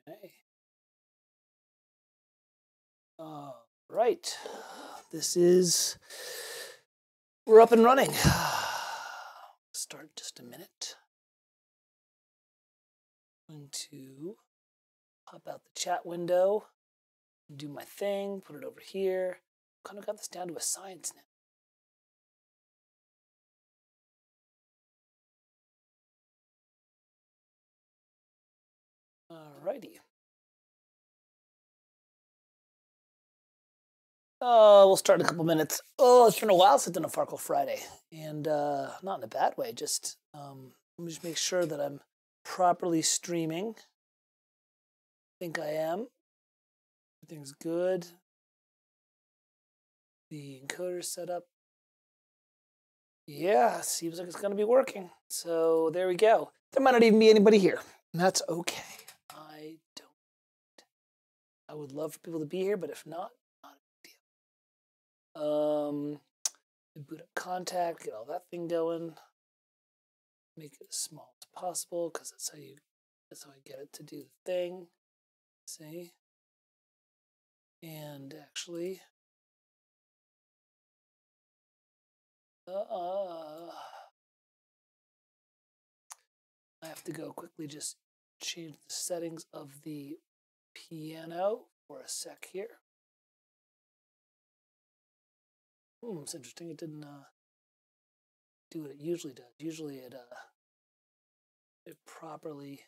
Okay. Right. We're up and running. Start in just a minute. I'm going to pop out the chat window, do my thing, put it over here. Kind of got this down to a science now. Alrighty. We'll start in a couple minutes. Oh, it's been a while since I've done a Farkle Friday, and not in a bad way. Just let me just make sure that I'm properly streaming. I think I am. Everything's good. The encoder's set up. Yeah, seems like it's going to be working. So there we go. There might not even be anybody here. That's okay. I would love for people to be here, but if not a big deal. Boot up contact, get all that thing going. Make it as small as possible because that's how I get it to do the thing. See? And actually, I have to go quickly just change the settings of the piano for a sec here. It's interesting. It didn't do what it usually does. Usually it properly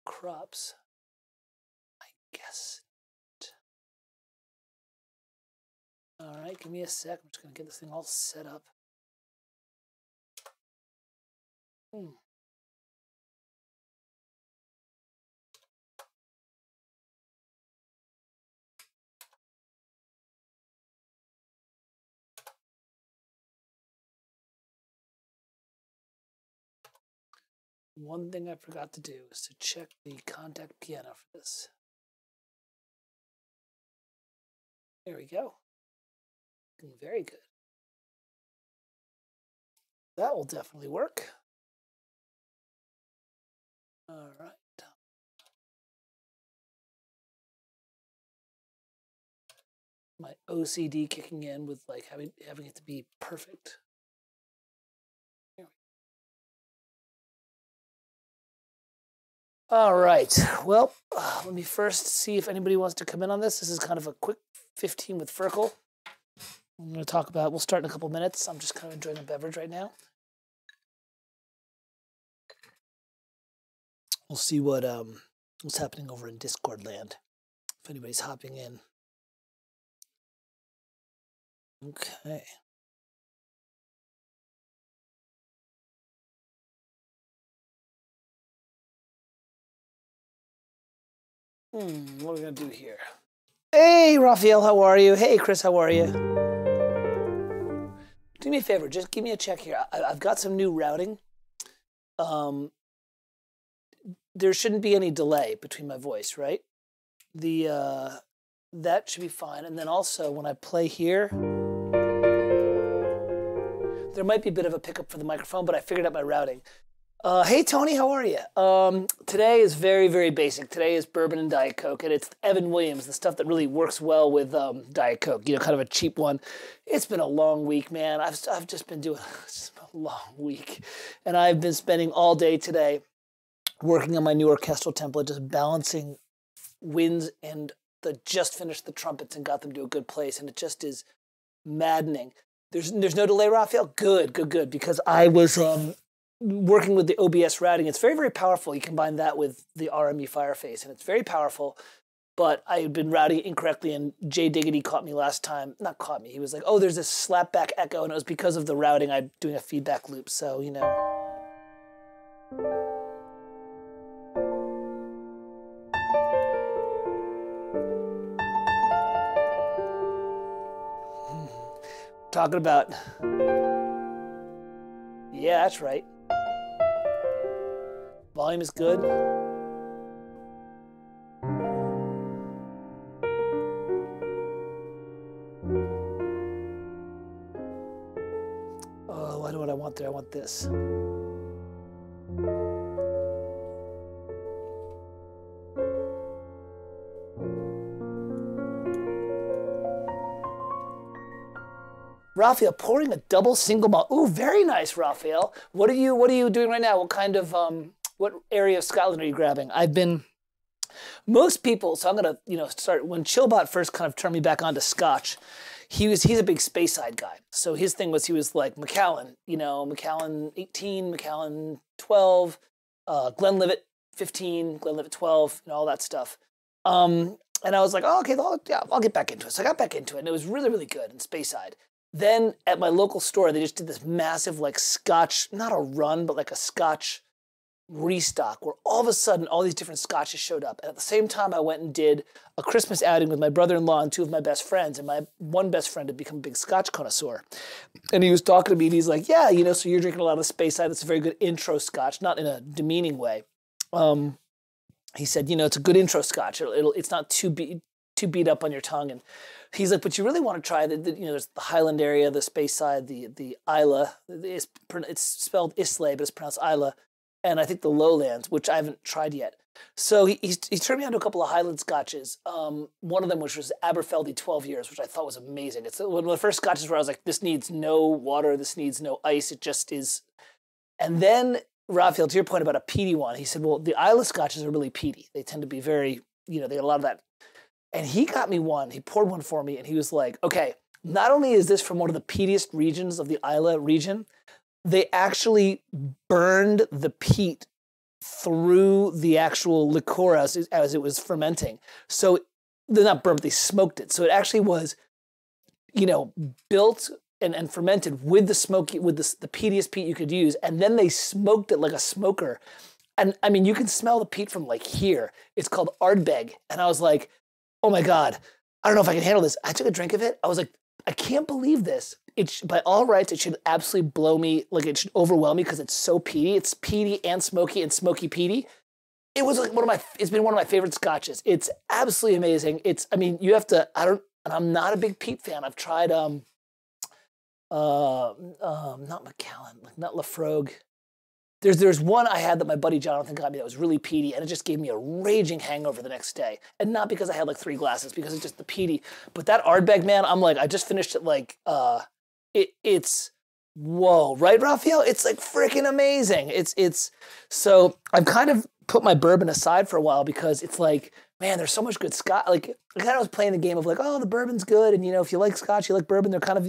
crops. I guess. All right, give me a sec. I'm just gonna get this thing all set up. One thing I forgot to do is to check the contact piano for this. There we go. Very good. That will definitely work. All right. My OCD kicking in with like having it to be perfect. All right. Well, let me first see if anybody wants to come in on this. This is kind of a quick 15 with Farkle. I'm going to talk about. We'll start in a couple minutes. I'm just kind of enjoying a beverage right now. We'll see what's happening over in Discord land. If anybody's hopping in. Okay. What are we going to do here? Hey, Raphael, how are you? Hey, Chris, how are you? Do me a favor, just give me a check here. I've got some new routing. There shouldn't be any delay between my voice, right? That should be fine. And then also, when I play here, there might be a bit of a pickup for the microphone, but I figured out my routing. Hey, Tony, how are you? Today is very, very basic. Today is bourbon and Diet Coke, and it's Evan Williams, the stuff that really works well with Diet Coke, kind of a cheap one. It's been a long week, man. I've just been doing a long week, and I've been spending all day today working on my new orchestral template, just balancing winds, and just finished the trumpets and got them to a good place, and it just is maddening. There's no delay, Raphael? Good, because I was working with the OBS routing. It's very, very powerful. You combine that with the RME Fireface, and it's very powerful. But I had been routing it incorrectly, and Jay Diggity caught me last time. Not caught me. He was like, oh, there's this slapback echo, and it was because of the routing. I'm doing a feedback loop, so, Talking about... Yeah, that's right. Volume is good. Oh, what do I want there? I want this. Raphael, pouring a double single malt. Ooh, very nice, Raphael. What are you doing right now? What kind of what area of Scotland are you grabbing? Most people, so I'm gonna, start when Chillbot first kind of turned me back onto Scotch. He's a big Speyside guy. So his thing was he was like Macallan, Macallan 18, Macallan 12, Glenlivet 15, Glenlivet 12, and all that stuff. And I was like, oh, okay, yeah, I'll get back into it. So I got back into it, and it was really, really good in Speyside. Then at my local store, they just did this massive like Scotch, not a run, but like a Scotch restock, where all of a sudden all these different Scotches showed up. And at the same time, I went and did a Christmas outing with my brother-in-law and two of my best friends. And my one best friend had become a big Scotch connoisseur. And he was talking to me, and he's like, yeah, so you're drinking a lot of Speyside. It's a very good intro Scotch, not in a demeaning way. He said, it's a good intro Scotch. It's not too beat up on your tongue. And he's like, but you really want to try there's the Highland area, the Speyside, the Isla. It's spelled Islay, but it's pronounced Isla. And I think the Lowlands, which I haven't tried yet. So he turned me on to a couple of Highland Scotches. One of them, which was Aberfeldy 12 years, which I thought was amazing. It's one of the first Scotches where I was like, this needs no water, this needs no ice. It just is. And then, Raphael, to your point about a peaty one, he said, well, the Isla Scotches are really peaty. They tend to be very, they get a lot of that. And he got me one. He poured one for me, and he was like, okay, not only is this from one of the peatiest regions of the Isla region, they actually burned the peat through the actual liqueur as it was fermenting. So they're not burnt, they smoked it. So it actually was, built and fermented with the peatiest peat you could use. And then they smoked it like a smoker. And I mean, you can smell the peat from like here. It's called Ardbeg. And I was like, oh my God, I don't know if I can handle this. I took a drink of it. I was like, I can't believe this. By all rights, it should absolutely blow me, like it should overwhelm me because it's so peaty. It's peaty and smoky peaty. It was like it's been one of my favorite Scotches. It's absolutely amazing. You have to, and I'm not a big peat fan. I've tried, not Macallan, not Lafrogue. There's one I had that my buddy Jonathan got me that was really peaty, and it just gave me a raging hangover the next day. And not because I had like 3 glasses, because it's just the peaty. But that Ardbeg, man, I'm like, I just finished it like, it's whoa, right, Raphael? It's like freaking amazing. So I've kind of put my bourbon aside for a while because it's like, man, there's so much good Scotch. Like, I kind of was playing the game of like, oh, the bourbon's good. And, if you like Scotch, you like bourbon. They're kind of,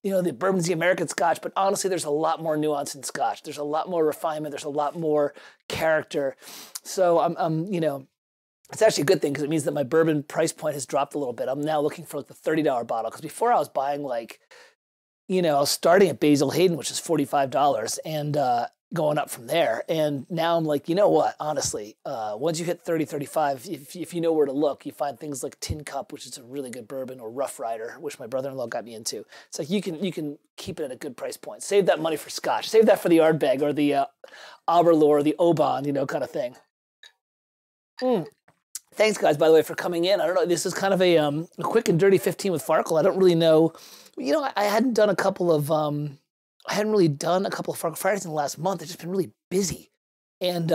the bourbon's the American Scotch. But honestly, there's a lot more nuance in Scotch. There's a lot more refinement. There's a lot more character. So it's actually a good thing because it means that my bourbon price point has dropped a little bit. I'm now looking for like the $30 bottle. Because before I was buying like, I was starting at Basil Hayden, which is $45, and going up from there. And now I'm like, you know what? Honestly, once you hit 30, 35, if you know where to look, you find things like Tin Cup, which is a really good bourbon, or Rough Rider, which my brother-in-law got me into. It's like you can keep it at a good price point. Save that money for Scotch. Save that for the Ardbeg or the Aberlour or the Oban, kind of thing. Thanks, guys, by the way, for coming in. I don't know. This is kind of a quick and dirty 15 with Farkle. I don't really know. I hadn't done a couple of Farkle Fridays in the last month. It's just been really busy. And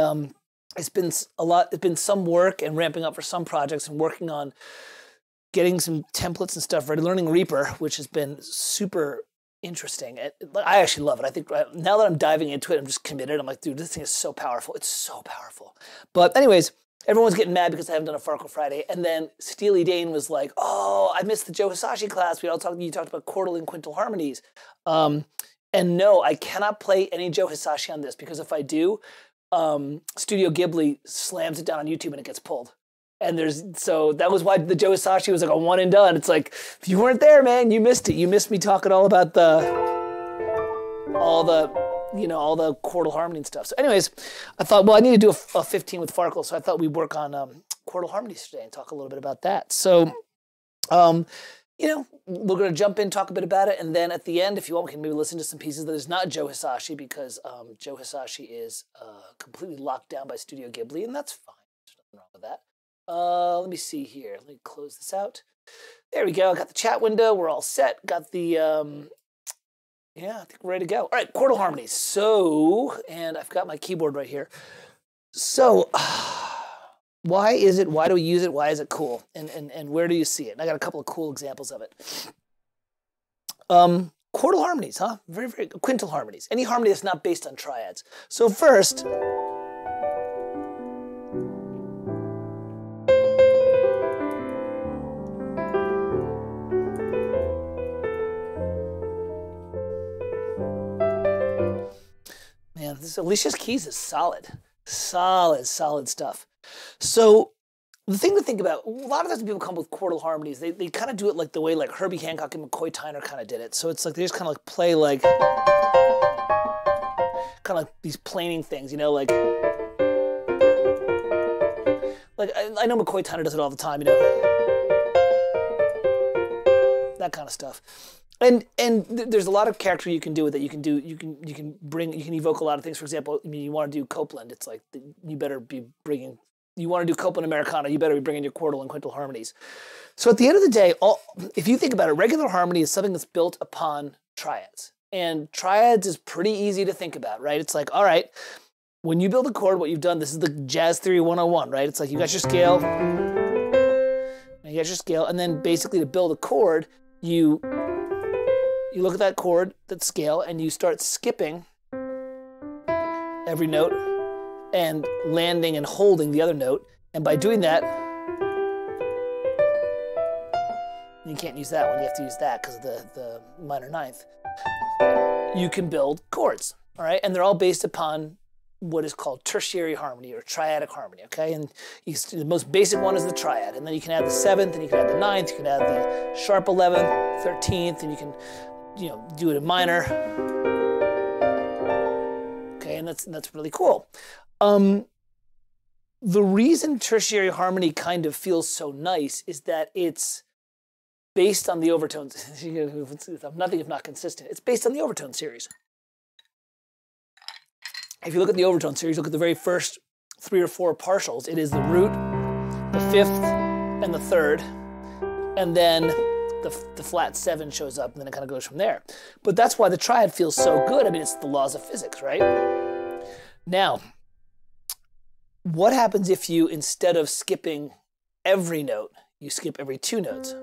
it's been a lot. It's been some work and ramping up for some projects and working on getting some templates and stuff ready, learning Reaper, which has been super interesting. I actually love it. I think now that I'm diving into it, I'm just committed. I'm like, dude, this thing is so powerful. It's so powerful. But anyways, everyone's getting mad because I haven't done a Farkle Friday. And then Steely Dane was like, oh, I missed the Joe Hisashi class. You talked about Quartal and Quintal harmonies. And no, I cannot play any Joe Hisashi on this because if I do, Studio Ghibli slams it down on YouTube and it gets pulled. And so that was why the Joe Hisashi was like a one and done. It's like, if you weren't there, man, you missed it. You missed me talking all about all the Quartal harmony and stuff. So anyways, I thought, well, I need to do a 15 with Farkle. So I thought we'd work on Quartal harmonies today and talk a little bit about that. So, we're going to jump in, talk a bit about it. And then at the end, if you want, we can maybe listen to some pieces that is not Joe Hisashi because Joe Hisashi is completely locked down by Studio Ghibli. And that's fine. There's nothing wrong with that. Let me see here. Let me close this out. There we go. I got the chat window. We're all set. Got the, I think we're ready to go. All right, Quartal harmonies. So, and I've got my keyboard right here. So, why do we use it? Why is it cool? And where do you see it? And I got a couple of cool examples of it. Quartal harmonies, huh? Very, very quintal harmonies. Any harmony that's not based on triads. So first, man, this Alicia's keys is solid. Solid stuff. So the thing to think about, a lot of times people come with quartal harmonies, they kind of do it like the way like Herbie Hancock and McCoy Tyner kind of did it. So it's like they just kind of like play like, kind of like these planing things, you know, like I know McCoy Tyner does it all the time, you know, that kind of stuff. And there's a lot of character you can do with it. You can evoke a lot of things. For example, I mean, you want to do Copeland, it's like you better be bringing. You want to do Copeland Americana, you better be bringing your quartal and quintal harmonies. So at the end of the day, if you think about it, regular harmony is something that's built upon triads. And triads is pretty easy to think about, right? It's like, all right, when you build a chord, what you've done, this is the Jazz Theory 101, right? It's like you got your scale, and then basically to build a chord, you look at that chord, that scale, and you start skipping every note and landing and holding the other note. And by doing that, you can't use that one, you have to use that because of the minor ninth. You can build chords, all right? And they're all based upon what is called tertiary harmony or triadic harmony, okay? And the most basic one is the triad. And then you can add the 7th, and you can add the 9th, you can add the sharp 11th, 13th, and you can, you know, do it in minor. Okay, and that's really cool. The reason tertiary harmony kind of feels so nice is that it's based on the overtones. Nothing if not consistent. It's based on the overtone series. If you look at the overtone series, look at the very first 3 or 4 partials. It is the root, the 5th, and the 3rd, and then the flat 7 shows up, and then it kind of goes from there. But that's why the triad feels so good. I mean, it's the laws of physics, right? Now, what happens if you, instead of skipping every note, you skip every 2 notes?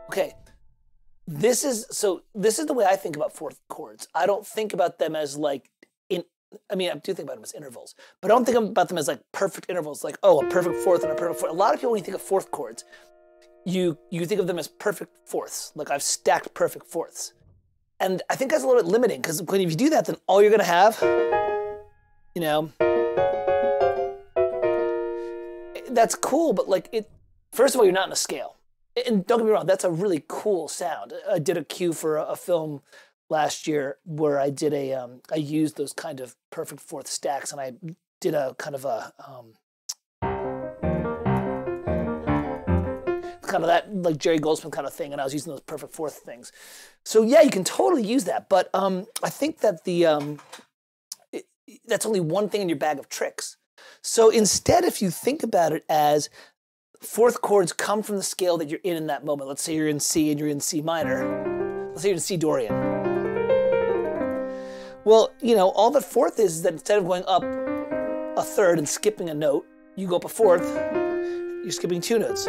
Okay, this is the way I think about fourth chords. I don't think about them as like, I mean, I do think about them as intervals, but I don't think about them as like perfect intervals, like, oh, a perfect fourth and a perfect fourth. A lot of people, when you think of fourth chords, you think of them as perfect fourths, like I've stacked perfect fourths. And I think that's a little bit limiting, because if you do that, then all you're gonna have, you know, that's cool, but like first of all, you're not in a scale. And don't get me wrong, that's a really cool sound. I did a cue for a film last year where I did I used those kind of perfect fourth stacks, and I did a kind of a, kind of that like Jerry Goldsmith kind of thing, and I was using those perfect fourth things. So yeah, you can totally use that, but I think that that's only one thing in your bag of tricks. So instead, if you think about it as fourth chords come from the scale that you're in that moment. Let's say you're in C and you're in C minor. Let's say you're in C Dorian. Well, you know, all the fourth is that instead of going up a third and skipping a note, you go up a fourth, you're skipping 2 notes.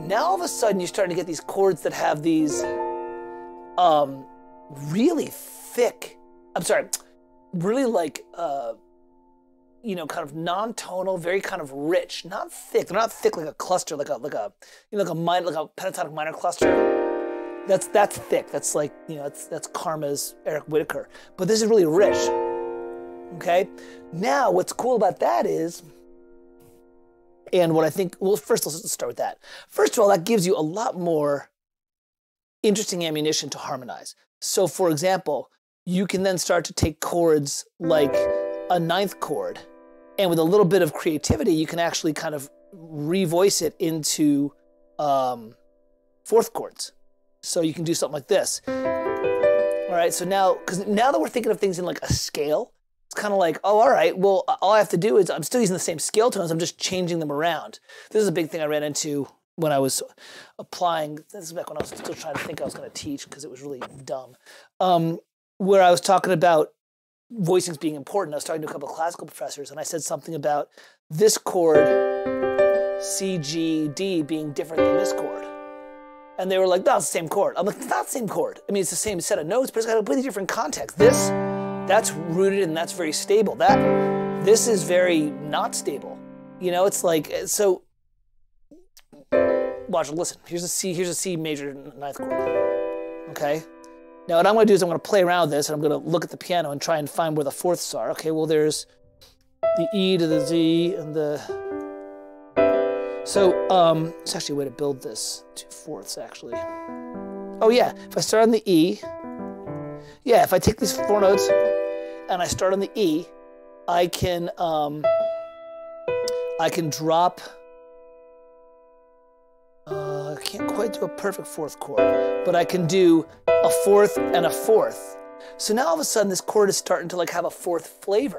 Now all of a sudden you're starting to get these chords that have these really thick, really like, you know, kind of non-tonal, very kind of rich, not thick. They're not thick like a cluster, like a pentatonic minor cluster. That's thick. That's like, you know, that's Karma's Eric Whitacre. But this is really rich. Okay. Now, what's cool about that is, and what I think, well, first let's start with that. First of all, that gives you a lot more interesting ammunition to harmonize. So, for example, you can then start to take chords like a 9th chord, and with a little bit of creativity, you can actually kind of revoice it into 4th chords. So you can do something like this. All right, so now that we're thinking of things in like a scale, it's kind of like, oh, all right, well, all I have to do is, I'm still using the same scale tones, I'm just changing them around. This is a big thing I ran into when I was applying, this is back when I was still trying to think I was gonna teach, because it was really dumb, where I was talking about voicings being important, I was talking to a couple of classical professors, and I said something about this chord, C, G, D, being different than this chord. And they were like, no, it's the same chord. I'm like, it's not the same chord. I mean, it's the same set of notes, but it's got a completely different context. This, that's rooted and that's very stable. This is very not stable. You know, it's like, so, watch, listen. Here's a C major ninth chord, okay? Now what I'm gonna do is I'm gonna play around with this and I'm gonna look at the piano and try and find where the fourths are. Okay, well there's the E to the Z and the, so it's actually a way to build this, 2 fourths actually. Oh yeah, if I start on the E, yeah, if I take these 4 notes and I start on the E, I can drop, I can't quite do a perfect 4th chord, but I can do a 4th and a 4th. So now all of a sudden this chord is starting to like have a 4th flavor.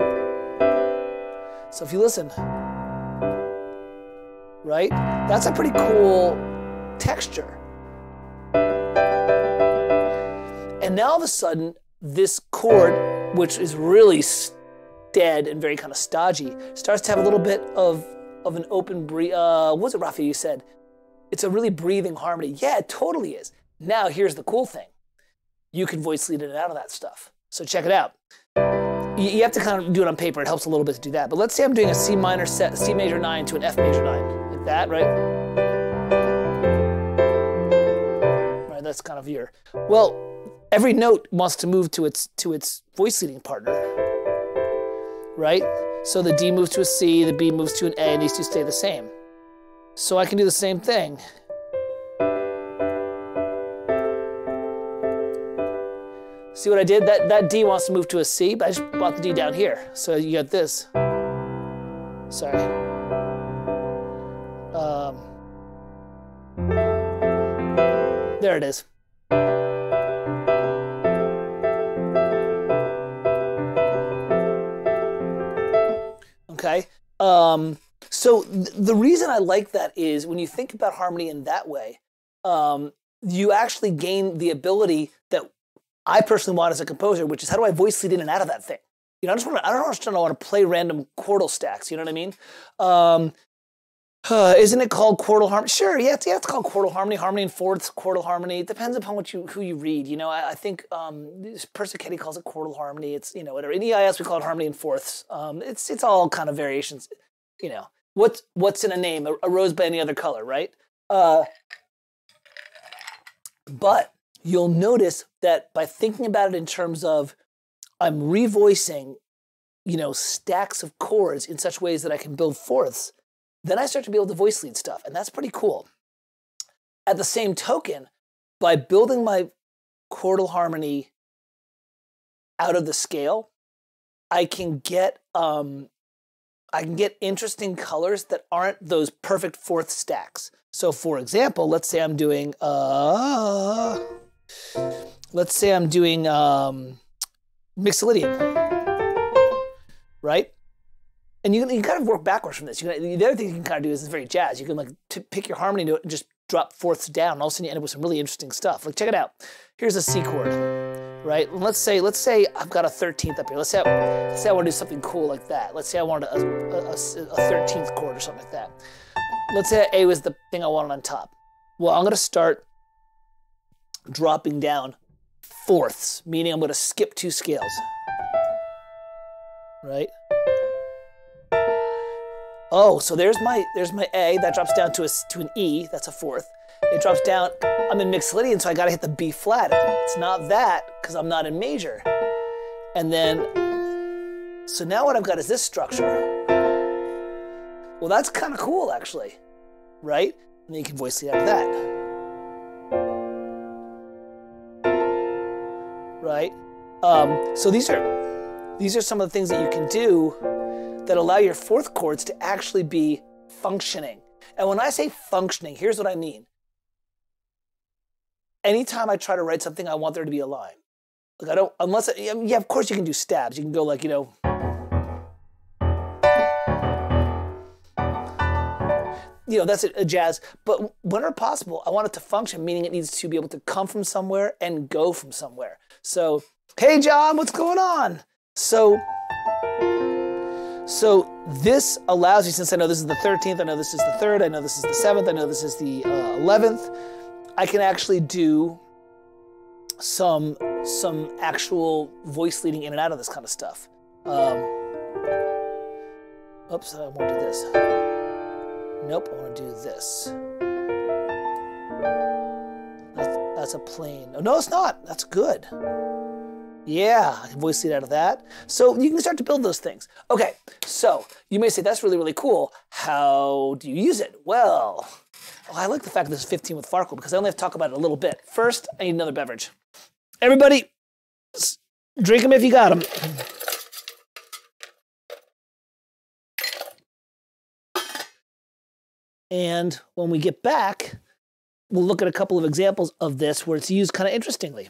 So if you listen, right? That's a pretty cool texture. And now all of a sudden this chord, which is really dead and very kind of stodgy, starts to have a little bit of an open breathe. What was it, Rafi, you said? It's a really breathing harmony. Yeah, it totally is. Now here's the cool thing. You can voice lead in and out of that stuff. So check it out. You have to kind of do it on paper. It helps a little bit to do that. But let's say I'm doing a C minor set, C major 9 to an F major 9. Like that, right? Right, that's kind of your, well, every note wants to move to its voice leading partner, right? So the D moves to a C, the B moves to an A, and these two stay the same. So I can do the same thing. See what I did? That D wants to move to a C, but I just brought the D down here. So you got this. Sorry. There it is. Okay. So the reason I like that is when you think about harmony in that way, you actually gain the ability that I personally want as a composer, which is how do I voice lead in and out of that thing? You know, I don't want to play random Quartal stacks. You know what I mean? Isn't it called Quartal harmony? Sure, yeah, it's called Quartal harmony. Harmony in fourths, Quartal harmony. It depends upon who you read. You know, I think Persichetti calls it Quartal harmony. It's, you know, whatever. In EIS we call it harmony in fourths. It's all kind of variations. You know, what's in a name? A rose by any other color, right? But you'll notice that by thinking about it in terms of I'm revoicing, you know, stacks of chords in such ways that I can build fourths, then I start to be able to voice lead stuff, and that's pretty cool. At the same token, by building my chordal harmony out of the scale, I can get interesting colors that aren't those perfect fourth stacks. So for example, let's say I'm doing Mixolydian, right? And you kind of work backwards from this. The other thing you can kind of do is it's very jazz. You can like pick your harmony note and just drop fourths down. And all of a sudden you end up with some really interesting stuff. Like check it out. Here's a C chord, right? And let's say I've got a 13th up here. Let's say I want to do something cool like that. Let's say I wanted a 13th chord or something like that. Let's say A was the thing I wanted on top. Well, I'm going to start dropping down fourths, meaning I'm going to skip 2 scales, right? Oh, so there's my A, that drops down to an E, that's a fourth. It drops down, I'm in Mixolydian, so I gotta hit the B flat. It's not that, because I'm not in major. And then, so now what I've got is this structure. Well, that's kind of cool, actually, right? And then you can voice lead out of that. Right? So these are some of the things that you can do that allow your fourth chords to actually be functioning. And when I say functioning, here's what I mean. Anytime I try to write something, I want there to be a line. Like I don't, unless, yeah, of course you can do stabs. You can go like, you know, that's a jazz. But whenever possible, I want it to function, meaning it needs to be able to come from somewhere and go from somewhere. So, hey John, what's going on? So this allows you, since I know this is the 13th, I know this is the 3rd, I know this is the 7th, I know this is the 11th, I can actually do some actual voice leading in and out of this kind of stuff. Oops, I want to do this. Nope, I want to do this. That's a plain. Oh, no, it's not. That's good. Yeah, I can voice lead out of that. So you can start to build those things. Okay, so you may say, that's really, really cool. How do you use it? Well, I like the fact that this is 15 with Farkle because I only have to talk about it a little bit. First, I need another beverage. Everybody, drink them if you got them. And when we get back, we'll look at a couple of examples of this where it's used kind of interestingly.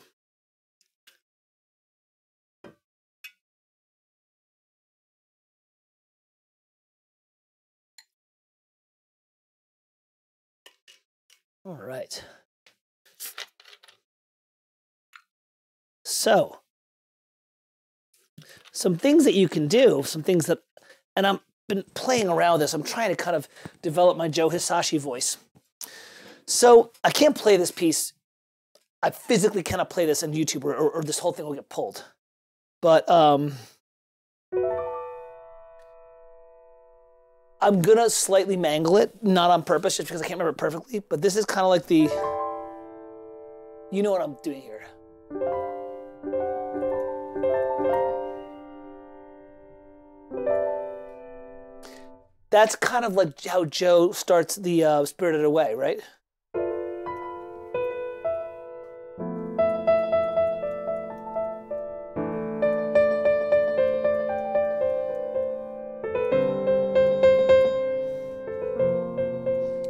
All right. So, some things that you can do, some things that, and I've been playing around with this. I'm trying to kind of develop my Joe Hisashi voice. So I can't play this piece. I physically cannot play this on YouTube or this whole thing will get pulled. But I'm gonna slightly mangle it, not on purpose, just because I can't remember it perfectly. But this is kind of like the, you know what I'm doing here. That's kind of like how Joe starts the Spirited Away, right?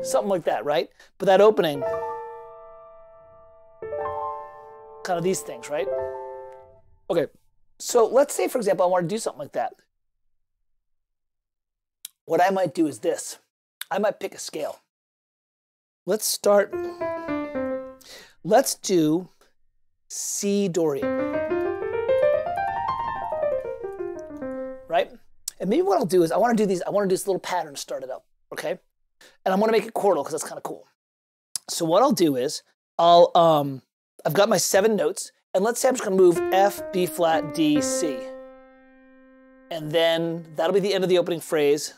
Something like that, right? But that opening, kind of these things, right? Okay, so let's say, for example, I want to do something like that. What I might do is this. I might pick a scale. Let's do C Dorian. Right? And maybe what I'll do is I want to do this little pattern to start it up, okay? And I'm going to make it quartal because that's kind of cool. So what I'll do is I've got my 7 notes, and let's say I'm just going to move F, B flat, D, C. And then that'll be the end of the opening phrase.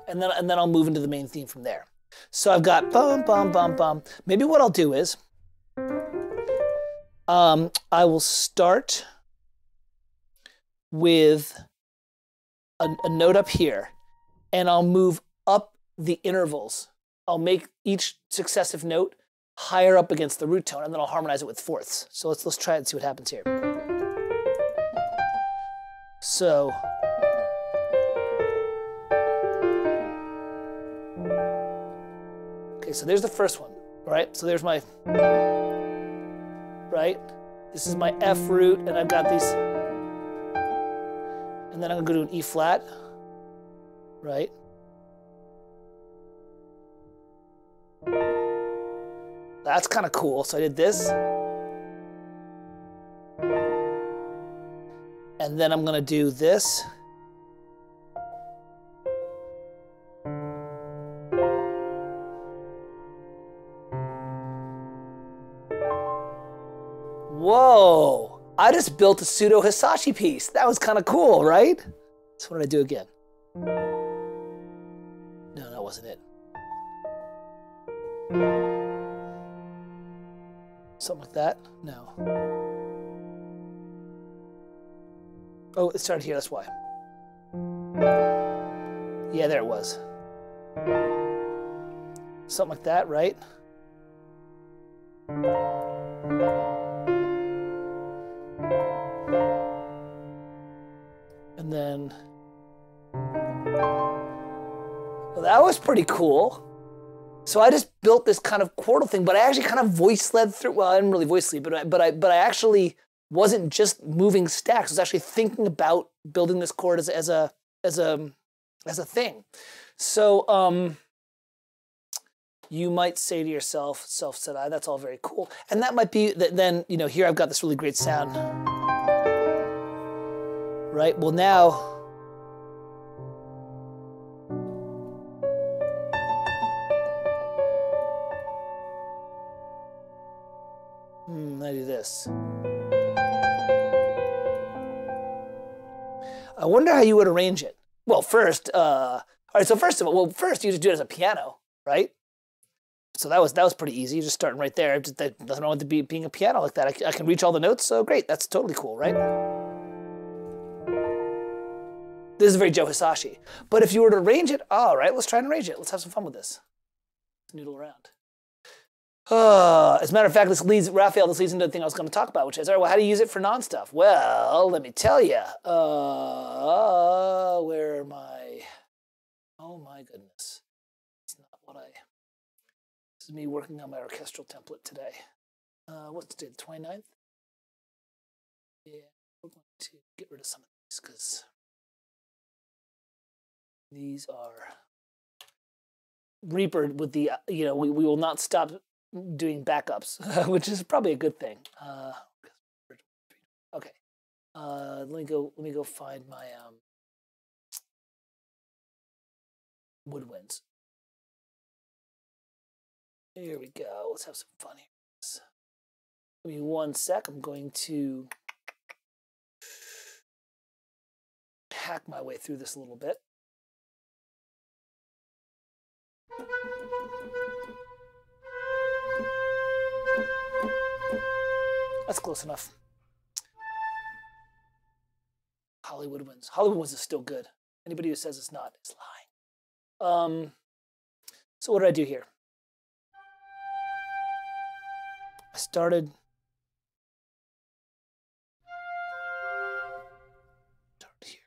And then I'll move into the main theme from there. So I've got bum, bum, bum, bum. Maybe what I'll do is I will start with a note up here, and I'll move up the intervals. I'll make each successive note higher up against the root tone, and then I'll harmonize it with fourths. So let's try it and see what happens here. So. Okay, so there's the first one, right? So there's my, right? This is my F root, and I've got these, and then I'm gonna go to an E flat, right? That's kind of cool. So I did this, and then I'm gonna do this. Whoa, I just built a pseudo Hisashi piece. That was kind of cool, right? So what did I do again? No, that wasn't it. Something like that? No. Oh, it started here, that's why. Yeah, there it was. Something like that, right? And then, well, that was pretty cool. So I just built this kind of quartal thing, but I actually kind of voice led through. Well, I didn't really voice lead, but I actually wasn't just moving stacks. I was actually thinking about building this chord as a thing. So you might say to yourself, self said I, that's all very cool. And that might be, then, you know, here I've got this really great sound. Right, well now, I do this. I wonder how you would arrange it. Well, first, all right, so first of all, well, first you just do it as a piano, right? So that was pretty easy, just starting right there. Just, that doesn't want to be being a piano like that. I can reach all the notes, so great, that's totally cool, right? This is very Joe Hisashi. But if you were to arrange it, all right, let's try and arrange it. Let's have some fun with this. Let's noodle around. As a matter of fact, this leads into the thing I was going to talk about, which is, all right, well, how do you use it for non-stuff? Well, let me tell you. Where am I? Oh, my goodness. It's not what I... This is me working on my orchestral template today. What's today, the 29th? Yeah, we're going to get rid of some of these because these are Reaper with the, you know, we will not stop doing backups, which is probably a good thing. Okay, let me go find my woodwinds. Here we go. Let's have some fun here. Give me 1 sec. I'm going to hack my way through this a little bit. That's close enough. Hollywood wins. Hollywood wins is still good. Anybody who says it's not is lying. So what did I do here? I started here.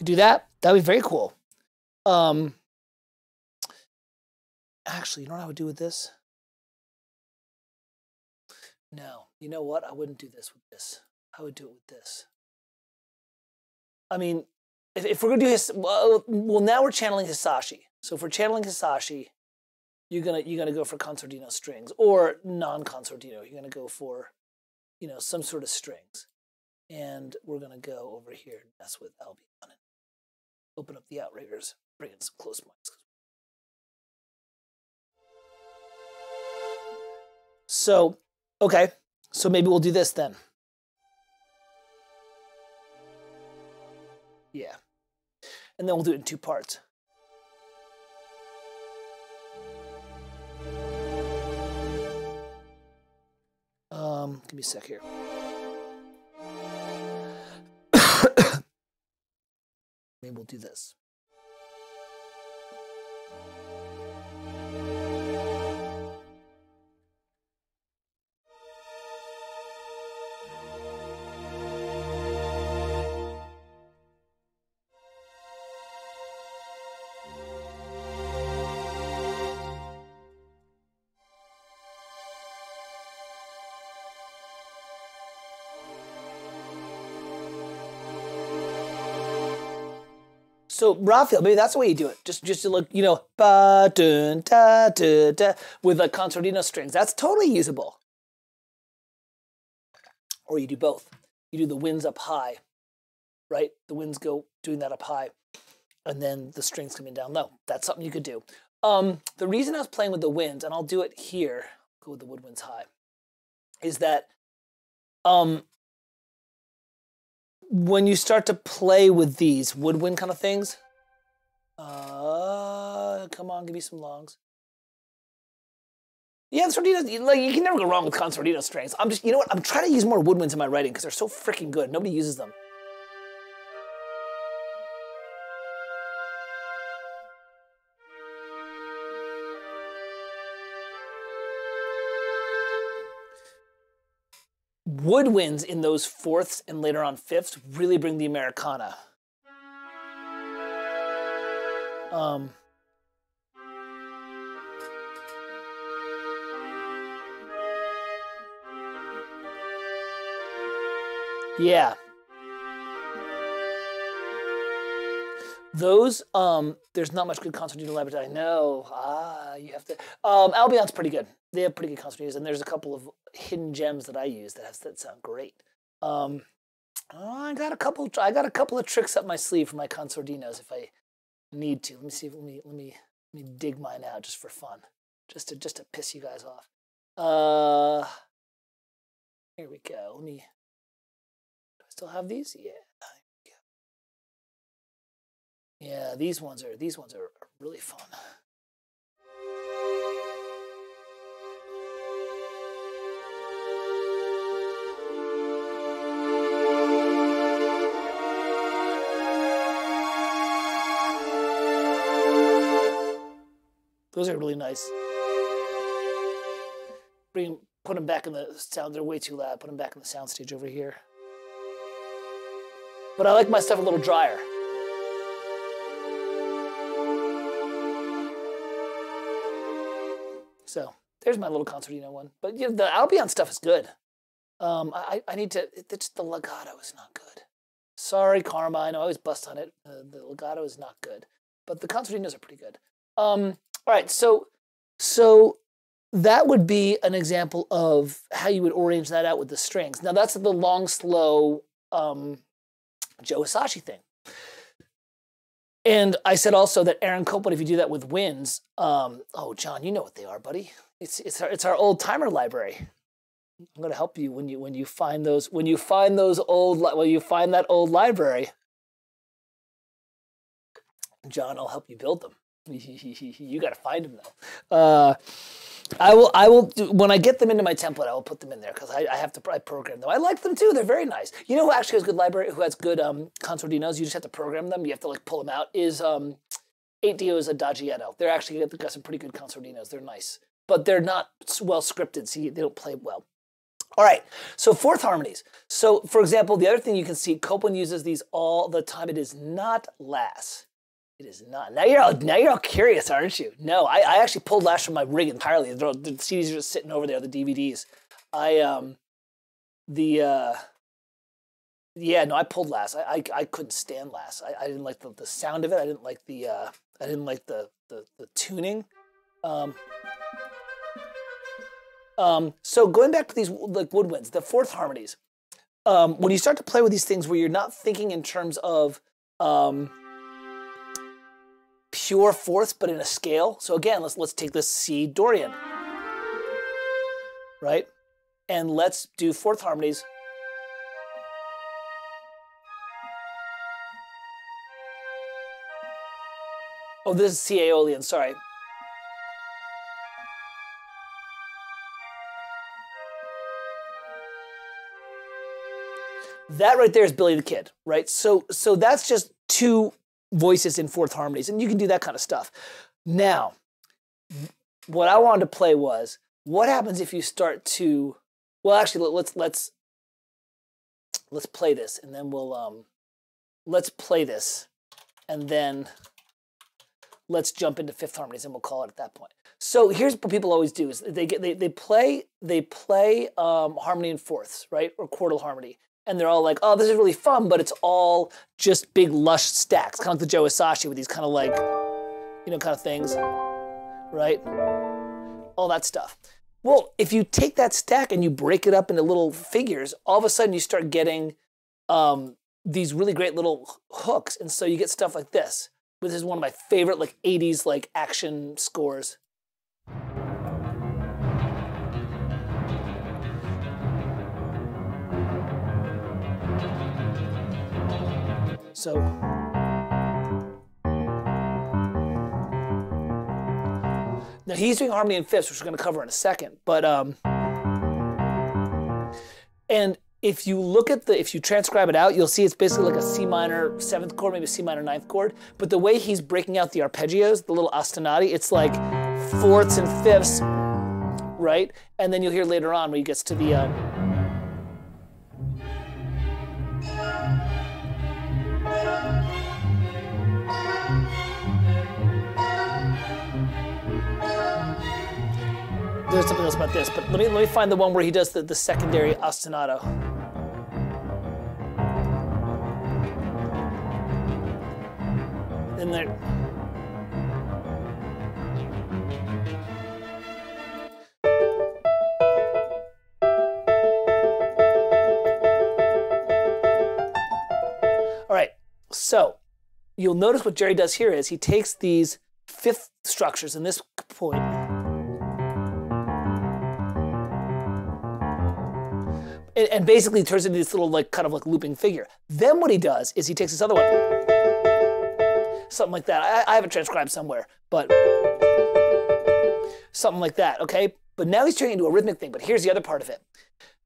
Do that. That'd be very cool. Actually, you know what I would do with this? No, you know what? I wouldn't do this with this. I would do it with this. I mean, if we're gonna do his, well, now we're channeling Hisashi. So if we're channeling Hisashi, you're gonna go for concertino strings or non-concertino. You're gonna go for, you know, some sort of strings, and we're gonna go over here and mess with Albion and open up the outriggers, bring in some close mics. So, okay, so maybe we'll do this then. Yeah. And then we'll do it in 2 parts. Give me a sec here. Maybe we'll do this. So Raphael, maybe that's the way you do it. Just to look, you know, ba dun da da da with like concertino strings. That's totally usable. Or you do both. You do the winds up high, right? The winds go doing that up high, and then the strings coming down low. That's something you could do. The reason I was playing with the winds, and I'll do it here, go with the woodwinds high, is that when you start to play with these woodwind kind of things, come on, give me some longs. Yeah, concertinos, like, you can never go wrong with concertino strings. I'm just, you know what? I'm trying to use more woodwinds in my writing because they're so freaking good. Nobody uses them. Woodwinds in those fourths and later on fifths really bring the Americana. Yeah. Those, there's not much good concertina library. I know. You have to. Albion's pretty good. They have pretty good concertinas, and there's a couple of hidden gems that I use that sound great. I got a couple of tricks up my sleeve for my concertinos if I need to. Let me see. Let me dig mine out just for fun, just to piss you guys off. Here we go. Do I still have these? Yeah. Yeah, these ones are really fun. Those are really nice. Put them back in the sound. They're way too loud. Put them back in the sound stage over here. But I like my stuff a little drier. So there's my little concertina one. But you know, the Albion stuff is good. I need to. The legato is not good. Sorry, Karma. I know I always bust on it. The legato is not good, but the concertinas are pretty good. All right, so that would be an example of how you would arrange that out with the strings. Now that's the long, slow Joe Hisaishi thing. And I said also that Aaron Copeland, if you do that with winds, oh John, you know what they are, buddy. It's our old timer library. I'm going to help you when you find that old library. John, I'll help you build them. You got to find them though. I will when I get them into my template, I will put them in there because I program them. I like them too. They're very nice. You know who actually has good library? Who has good concertinos? You just have to program them. You have to like pull them out. Is 8Dio's Adagietto. They're actually got some pretty good concertinos. They're nice, but they're not well scripted, so they don't play well. All right, so fourth harmonies. So for example, the other thing you can see, Copeland uses these all the time. It is not Lass. It is not. Now you're all curious, aren't you? No, I actually pulled Lass from my rig entirely. The CDs are just sitting over there, the DVDs. I pulled Lass. I couldn't stand Lass. I didn't like the sound of it. I didn't like the tuning. So going back to these like woodwinds, the fourth harmonies, when you start to play with these things where you're not thinking in terms of pure fourths, but in a scale. So again, let's take this C Dorian, right? And let's do fourth harmonies. Oh, this is C Aeolian, sorry. That right there is Billy the Kid, right? So that's just two voices in fourth harmonies, and you can do that kind of stuff. Now, what I wanted to play was, what happens if you start to, well, actually, let's play this, and then we'll, let's play this, and then let's jump into fifth harmonies, and we'll call it at that point. So here's what people always do: is they play harmony in fourths, right, or quartal harmony. And they're all like, oh, this is really fun, but it's all just big, lush stacks, kind of like the Joe Hisaishi with these kind of like, you know, kind of things, right? All that stuff. Well, if you take that stack and you break it up into little figures, all of a sudden you start getting these really great little hooks. And so you get stuff like this. This is one of my favorite like 80s like action scores. So now he's doing harmony in fifths, which we're going to cover in a second. But and if you look at if you transcribe it out, you'll see it's basically like a C minor seventh chord, maybe a C minor ninth chord. But the way he's breaking out the arpeggios, the little ostinati, it's like fourths and fifths, right? And then you'll hear later on when he gets to the knows about this, but let me find the one where he does the secondary ostinato. In there. All right, so you'll notice what Jerry does here is he takes these fifth structures in this point and basically turns into this little like kind of like looping figure. Then what he does is he takes this other one, something like that. I have it transcribed somewhere, but something like that, okay? But now he's turning it into a rhythmic thing, but here's the other part of it.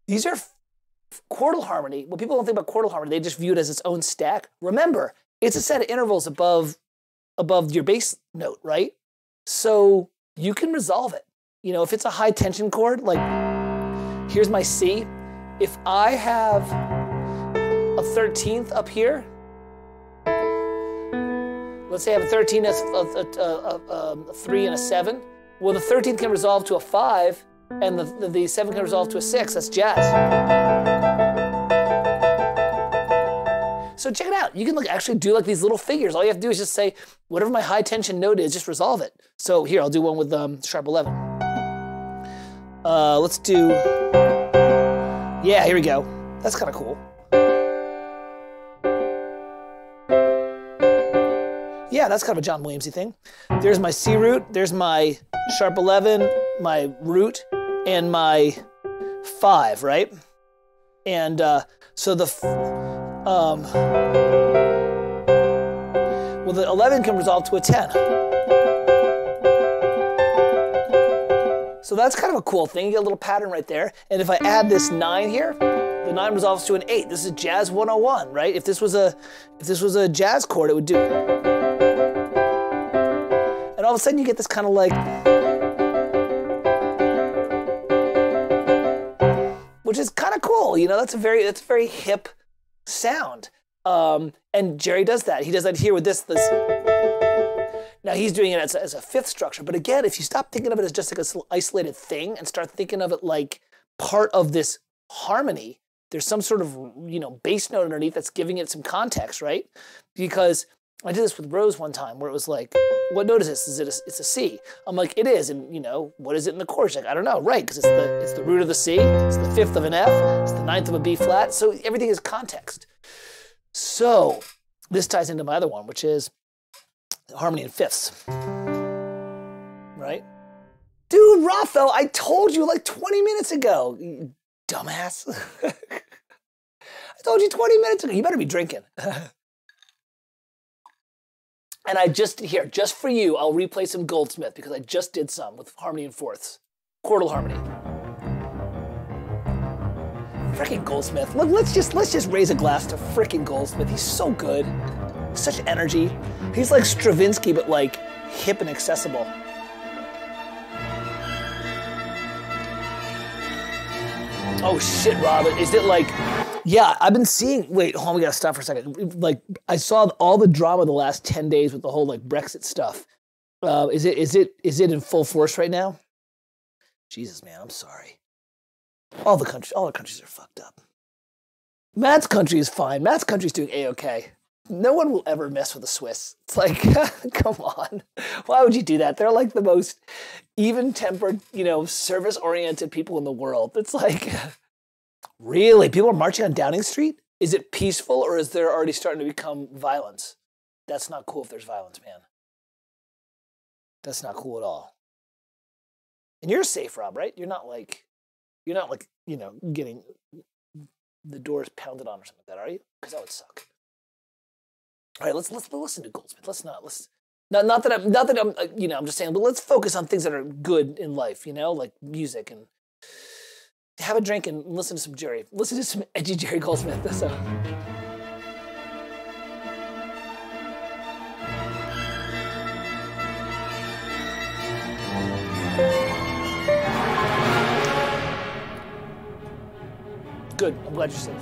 These are quartal harmony. When people don't think about quartal harmony, they just view it as its own stack. Remember, it's a set of intervals above your bass note, right? So you can resolve it. You know, if it's a high tension chord, like here's my C. If I have a 13th up here, let's say I have a 13, a 3, and a 7. Well, the 13th can resolve to a 5, and the 7 can resolve to a 6. That's jazz. So check it out. You can actually do like these little figures. All you have to do is just say, whatever my high tension note is, just resolve it. So here, I'll do one with sharp 11. Let's do, yeah, here we go. That's kind of cool. Yeah, that's kind of a John Williamsy thing. There's my C root, there's my sharp 11, my root, and my 5, right? And so well, the 11 can resolve to a 10. So that's kind of a cool thing. You get a little pattern right there. And if I add this 9 here, the 9 resolves to an 8. This is jazz 101, right? If this was a jazz chord, it would do. And all of a sudden you get this kind of like, which is kind of cool. You know, that's a very hip sound. And Jerry does that. He does that here with this. Now he's doing it as a fifth structure. But again, if you stop thinking of it as just like an isolated thing and start thinking of it like part of this harmony, there's some sort of, you know, bass note underneath that's giving it some context, right? Because I did this with Rose one time where it was like, what note is this? It's a C. I'm like, it is. And you know, what is it in the chord? She's like, I don't know. Right, because it's the root of the C, it's the fifth of an F, it's the ninth of a B flat. So everything is context. So this ties into my other one, which is harmony in fifths. Right? Dude, Rotho, I told you like 20 minutes ago, you dumbass. I told you 20 minutes ago. You better be drinking. And I just for you, I'll replay some Goldsmith because I just did some with harmony in fourths. Quartal harmony. Frickin' Goldsmith. Look, let's just raise a glass to frickin' Goldsmith. He's so good. Such energy. He's like Stravinsky, but like hip and accessible. Oh shit, Robin. Is it like, yeah, I've been seeing, wait, hold on, we gotta stop for a second. Like, I saw all the drama the last 10 days with the whole like Brexit stuff. Is it in full force right now? Jesus, man, I'm sorry. All the countries are fucked up. Matt's country is fine. Matt's country's doing A-okay. No one will ever mess with the Swiss. It's like, come on. Why would you do that? They're like the most even-tempered, you know, service-oriented people in the world. It's like, really? People are marching on Downing Street? Is it peaceful or is there already starting to become violence? That's not cool if there's violence, man. That's not cool at all. And you're safe, Rob, right? You're not like, you know, getting the doors pounded on or something like that, are you? Because that would suck. All right, let's listen to Goldsmith. Not that I'm you know, I'm just saying, but let's focus on things that are good in life, you know, like music, and have a drink and listen to some Jerry. Listen to some edgy Jerry Goldsmith. So. Good, I'm glad you're safe.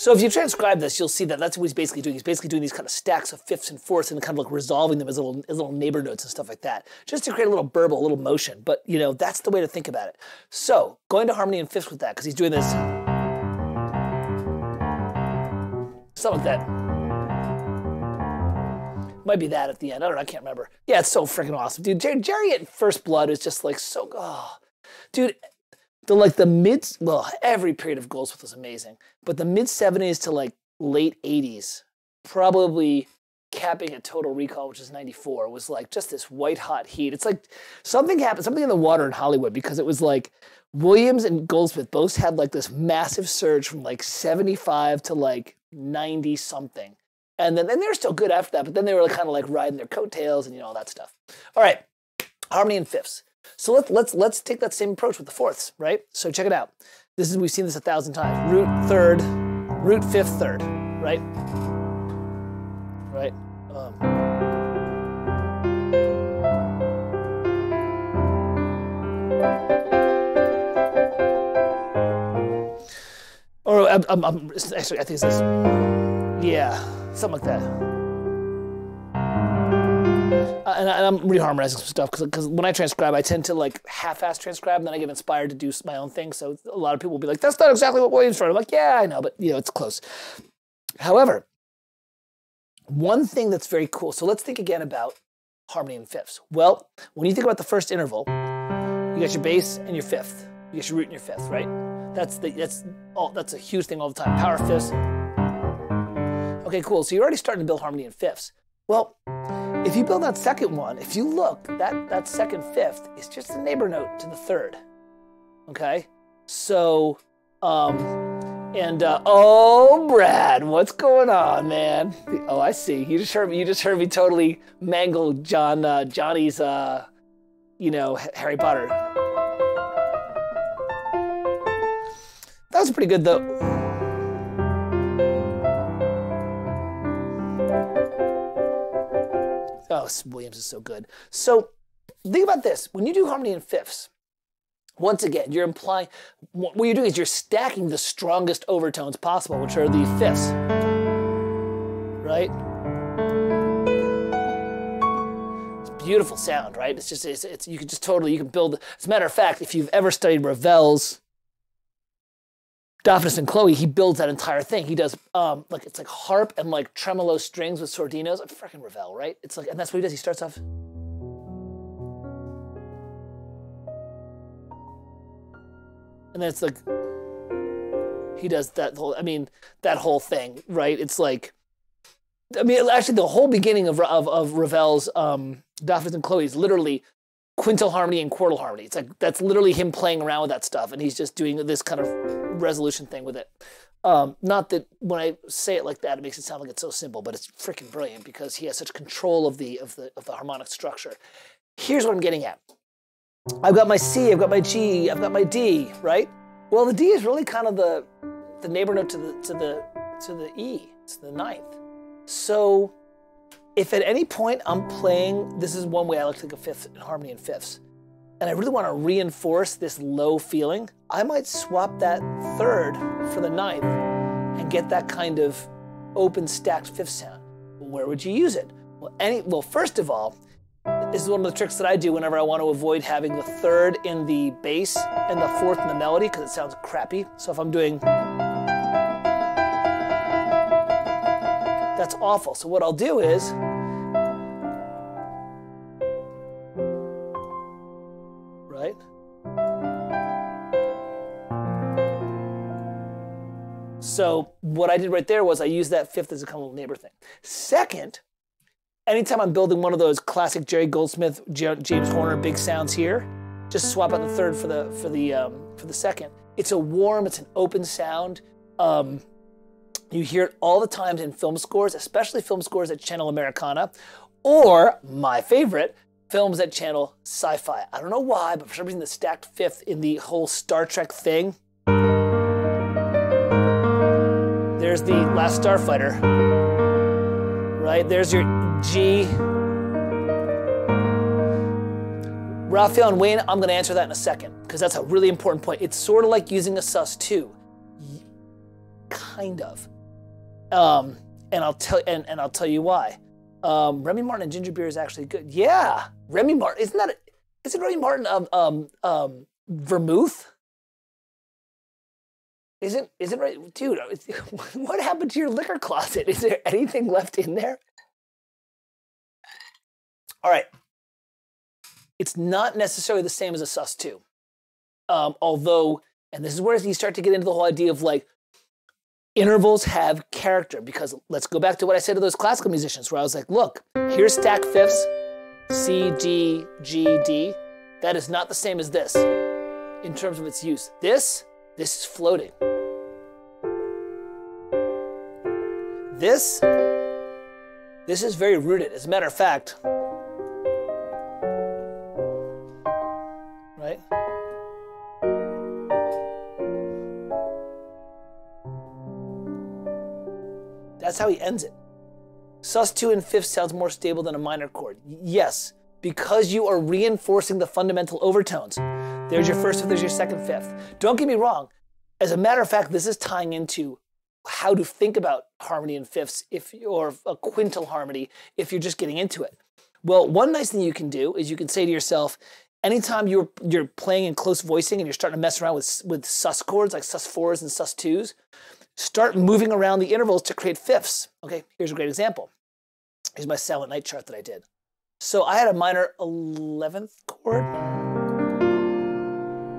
So if you transcribe this, you'll see that that's what he's basically doing. He's basically doing these kind of stacks of fifths and fourths and kind of like resolving them as little neighbor notes and stuff like that, just to create a little burble, a little motion. But, you know, that's the way to think about it. So going to harmony in fifths with that, because he's doing this, something like that. Might be that at the end. I don't know. I can't remember. Yeah, it's so freaking awesome, dude. Jerry at First Blood is just like so. Oh, dude, every period of Goldsmith was amazing, but the mid '70s to like late '80s, probably capping at Total Recall, which is '94, was like just this white hot heat. It's like something happened, something in the water in Hollywood, because it was like Williams and Goldsmith both had like this massive surge from like 75 to like 90 something. And then they were still good after that, but then they were kind of like riding their coattails and, you know, all that stuff. All right, harmony in fifths. So let's take that same approach with the fourths, right? So check it out. We've seen this 1,000 times. Root third, root fifth third, right? Right. Or actually, I think it's this. Yeah. Something like that. And I'm reharmonizing some stuff because when I transcribe, I tend to like half-ass transcribe, and then I get inspired to do my own thing. So a lot of people will be like, that's not exactly what Williams wrote. I'm like, yeah, I know, but you know, it's close. However, one thing that's very cool, so let's think again about harmony in fifths. Well, when you think about the first interval, you got your bass and your fifth. You got your root and your fifth, right? That's a huge thing all the time. Power fifths. Okay, cool. So you're already starting to build harmony in fifths. Well, if you build that second one, if you look, that second fifth is just a neighbor note to the third. Okay? So, oh, Brad, what's going on, man? Oh, I see. You just heard me totally mangle Johnny's, you know, Harry Potter. That was pretty good, though. Oh, Williams is so good. So think about this. When you do harmony in fifths, once again, you're implying, what you're doing is you're stacking the strongest overtones possible, which are the fifths, right? It's a beautiful sound, right? It's just, you can just totally, you can build, as a matter of fact, if you've ever studied Ravel's Daphnis and Chloe, he builds that entire thing. He does like it's like harp and like tremolo strings with sordinos. Freaking Ravel, right? It's like, and that's what he does. He starts off, and then it's like he does that whole. I mean, that whole thing, right? It's like, I mean, actually, the whole beginning of Ravel's Daphnis and Chloe is literally Quintal harmony and Quartal harmony. It's like, that's literally him playing around with that stuff, and he's just doing this kind of resolution thing with it. Not that when I say it like that, it makes it sound like it's so simple, but it's freaking brilliant because he has such control of the harmonic structure. Here's what I'm getting at. I've got my C, I've got my G, I've got my D, right? Well, the D is really kind of the neighbor note to the E. It's the ninth. So if at any point I'm playing, this is one way I like to think of fifth harmony in fifths, and I really want to reinforce this low feeling, I might swap that third for the ninth and get that kind of open stacked fifth sound. Well, where would you use it? Well, first of all, this is one of the tricks that I do whenever I want to avoid having the third in the bass and the fourth in the melody because it sounds crappy. So if I'm doing, that's awful. So what I'll do is, right? So what I did right there was I used that fifth as a kind of little neighbor thing. Second, anytime I'm building one of those classic Jerry Goldsmith, James Horner big sounds here, just swap out the third for the second. It's a warm, it's an open sound. You hear it all the times in film scores, especially film scores that channel Americana, or my favorite, films that channel sci-fi. I don't know why, but for some reason the stacked fifth in the whole Star Trek thing. There's the Last Starfighter, right? There's your G. Raphael and Wayne, I'm gonna answer that in a second, because that's a really important point. It's sort of like using a sus2. Kind of. And I'll tell you why. Remy Martin and ginger beer is actually good. Yeah, Remy Martin, isn't Remy Martin vermouth? Isn't right, dude? What happened to your liquor closet? Is there anything left in there? All right. It's not necessarily the same as a sus 2. Although, and this is where you start to get into the whole idea of like, intervals have character, because let's go back to what I said to those classical musicians where I was like, look, here's stacked fifths, C, G, G, D. That is not the same as this in terms of its use. This is floating. This is very rooted. As a matter of fact, right? That's how he ends it. Sus 2 in fifth sounds more stable than a minor chord. Yes, because you are reinforcing the fundamental overtones. There's your first fifth, there's your second fifth. Don't get me wrong. As a matter of fact, this is tying into how to think about harmony in fifths, or a quintal harmony, if you're just getting into it. Well, one nice thing you can do is you can say to yourself, anytime you're playing in close voicing and you're starting to mess around with sus chords, like sus 4s and sus 2s, start moving around the intervals to create fifths. Okay, here's a great example. Here's my Silent Night chart that I did. So I had a minor 11th chord,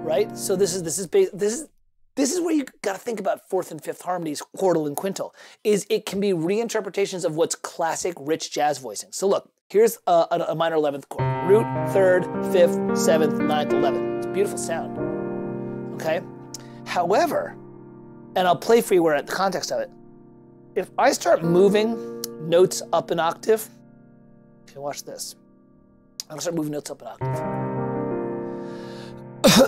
right? So this is where you got to think about fourth and fifth harmonies, quartal and quintal. It can be reinterpretations of what's classic, rich jazz voicing. So look, here's a minor 11th chord: root, third, fifth, seventh, ninth, 11th. It's a beautiful sound. Okay. However, and I'll play for you where the context of it. If I start moving notes up an octave, okay, watch this. I'll start moving notes up an octave.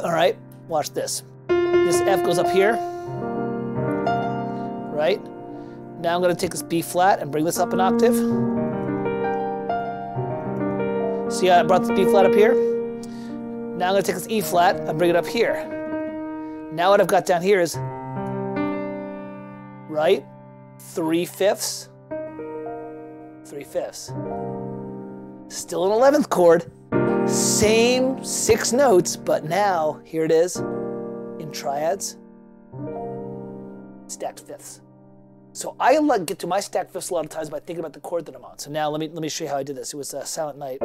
All right, watch this. This F goes up here, right? Now I'm going to take this B flat and bring this up an octave. See how I brought this B flat up here? Now I'm going to take this E flat and bring it up here. Now what I've got down here is, right? 3 fifths. 3 fifths. Still an 11th chord. Same 6 notes, but now here it is in triads. Stacked fifths. So I get to my stacked fifths a lot of times by thinking about the chord that I'm on. So now let me show you how I did this. It was Silent Night.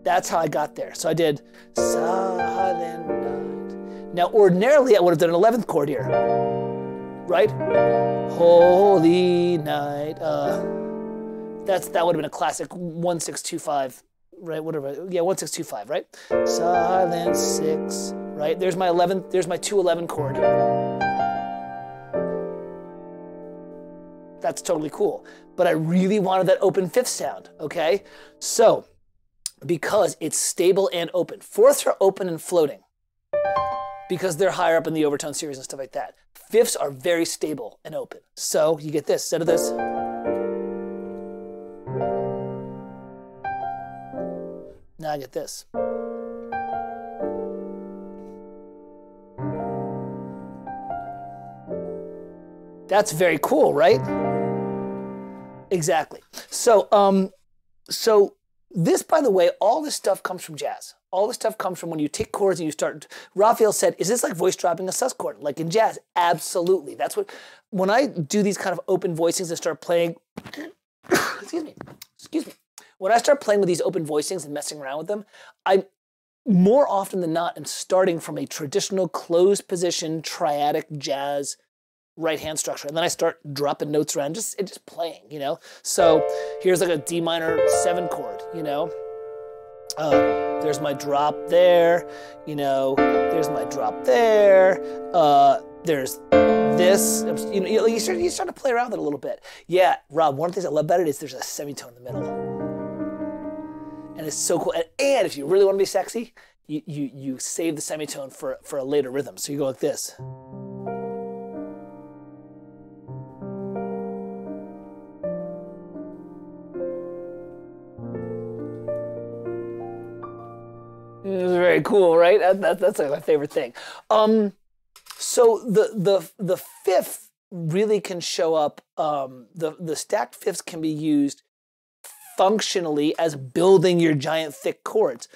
That's how I got there. So I did Silent Night. Now ordinarily I would have done an 11th chord here, right? Holy Night. That would have been a classic 1625, right? Whatever. Yeah, 1625, right? Silent 6, right? There's my 11th. There's my 211 chord. That's totally cool. But I really wanted that open fifth sound. Okay, so. Because it's stable and open. Fourths are open and floating because they're higher up in the overtone series and stuff like that. Fifths are very stable and open. So you get this, instead of this. Now I get this. That's very cool, right? Exactly. So, this, by the way, all this stuff comes from jazz. All this stuff comes from when you take chords and you start. Raphael said, is this like voice dropping a sus chord? Like in jazz? Absolutely. That's what, when I do these kind of open voicings and start playing, excuse me. When I start playing with these open voicings and messing around with them, I more often than not am starting from a traditional closed position, triadic jazz right hand structure, and then I start dropping notes around, just playing, you know. So here's like a D minor 7 chord, you know. There's my drop there, you know. There's my drop there. There's this, you know. You start to play around with it a little bit. Yeah, Rob. One of the things I love about it is there's a semitone in the middle, and it's so cool. And if you really want to be sexy, you save the semitone for a later rhythm. So you go like this. It's very very cool, right? That's like my favorite thing. So the fifth really can show up. The stacked fifths can be used functionally as building your giant thick chords.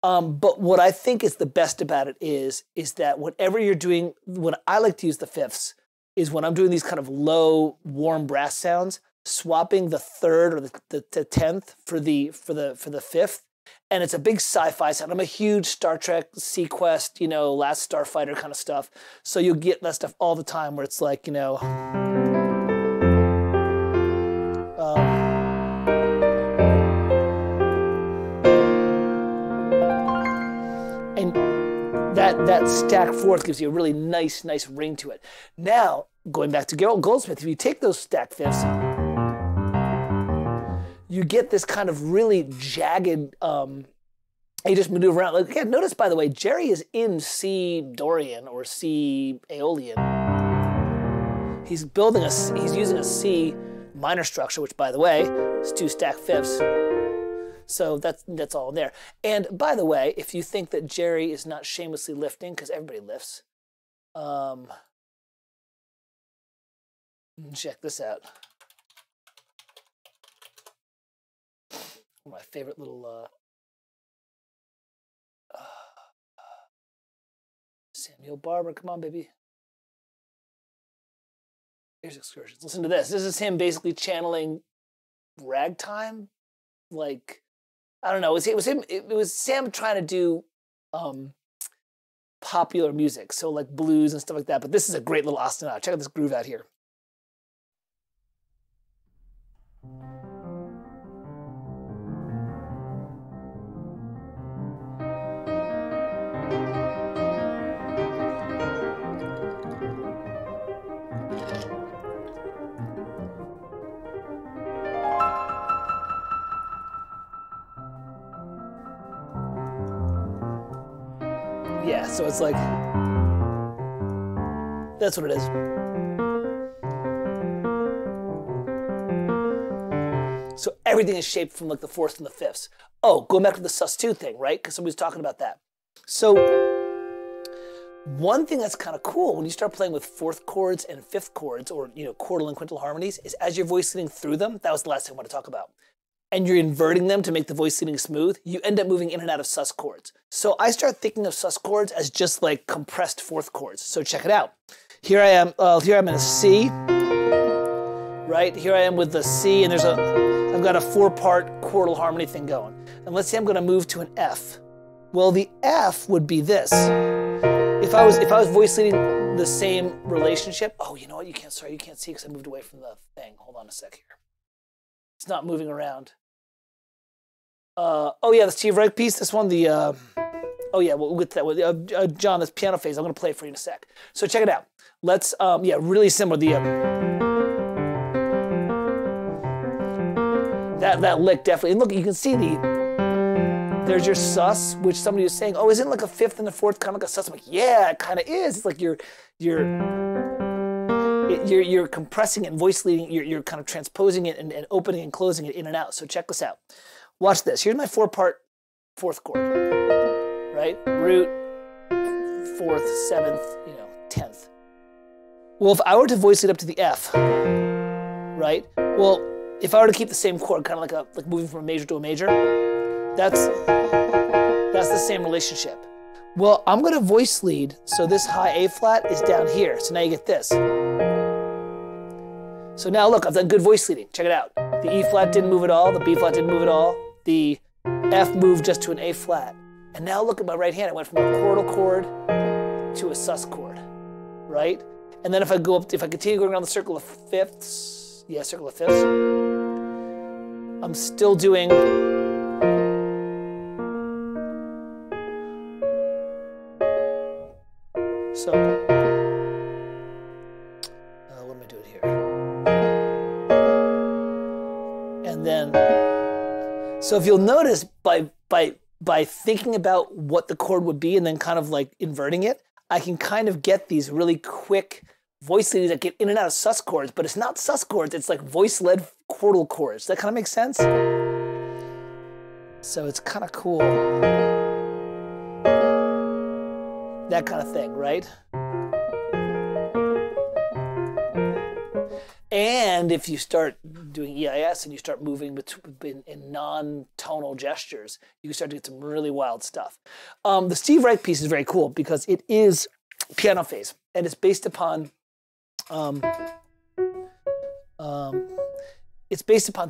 But what I think is the best about it is that whatever you're doing, what I like to use the fifths is when I'm doing these kind of low, warm brass sounds, swapping the third or the 10th for the fifth. And it's a big sci-fi sound. I'm a huge Star Trek, Sequest, you know, Last Starfighter kind of stuff. So you'll get that stuff all the time where it's like, you know, and that stacked fourth gives you a really nice ring to it. Now, going back to Goldsmith, if you take those stacked fifths, you get this kind of really jagged, you just maneuver around. Like, again, notice, by the way, Jerry is in C Dorian or C Aeolian. He's using a C minor structure, which, by the way, is 2 stacked fifths. So that's all in there. And by the way, if you think that Jerry is not shamelessly lifting, because everybody lifts, check this out. One of my favorite little Samuel Barber. Come on, baby. Here's Excursions. Listen to this. This is him basically channeling ragtime. Like, I don't know. It was him. It was Sam trying to do popular music, so like blues and stuff like that. But this is a great little ostinato. Check out this groove out here. Yeah, so it's like, that's what it is. So everything is shaped from like the fourths and the fifths. Oh, going back to the sus2 thing, right? Because somebody's talking about that. So one thing that's kind of cool when you start playing with fourth chords and fifth chords, or, you know, quartal and quintal harmonies, is as you're voice leading through them, that was the last thing I want to talk about, and you're inverting them to make the voice leading smooth, you end up moving in and out of sus chords. So I start thinking of sus chords as just like compressed fourth chords. So check it out. Here I am in a C, right? Here I am with the C, and I've got a 4-part quartal harmony thing going. And let's say I'm gonna move to an F. Well, the F would be this. If I was voice leading the same relationship, oh, you know what, you can't see because I moved away from the thing. Hold on a sec here. It's not moving around. Oh yeah, the Steve Reich piece, this one, oh yeah, well, with that, John, this piano phase, I'm gonna play it for you in a sec. So check it out. Let's, yeah, really similar, that lick definitely, and look, you can see there's your sus, which somebody was saying, oh, isn't like a fifth and a fourth kind of like a sus? I'm like, yeah, it kind of is. It's like you're compressing it and voice leading, you're kind of transposing it and opening and closing it in and out. So check this out. Watch this. Here's my 4-part fourth chord, right? Root, fourth, seventh, you know, 10th. Well, if I were to voice it up to the F, right? Well, if I were to keep the same chord, kind of like moving from a major to a major, that's the same relationship. Well, I'm gonna voice lead, so this high A flat is down here. So now you get this. So now look, I've done good voice leading. Check it out. The E flat didn't move at all, the B flat didn't move at all, the F moved just to an A flat. And now look at my right hand, I went from a quartal chord to a sus chord, right? And then if I continue going around the circle of fifths, yeah, circle of fifths, I'm still doing so, what am I doing here? And then, so if you'll notice, by thinking about what the chord would be and then kind of like inverting it, I can kind of get these really quick voice leads that get in and out of sus chords, but it's not sus chords, it's like voice-led quartal chords. Does that kind of make sense? So it's kind of cool. That kind of thing, right? And if you start doing EIS and you start moving in non-tonal gestures, you can start to get some really wild stuff. The Steve Reich piece is very cool because it is piano phase, and it's based upon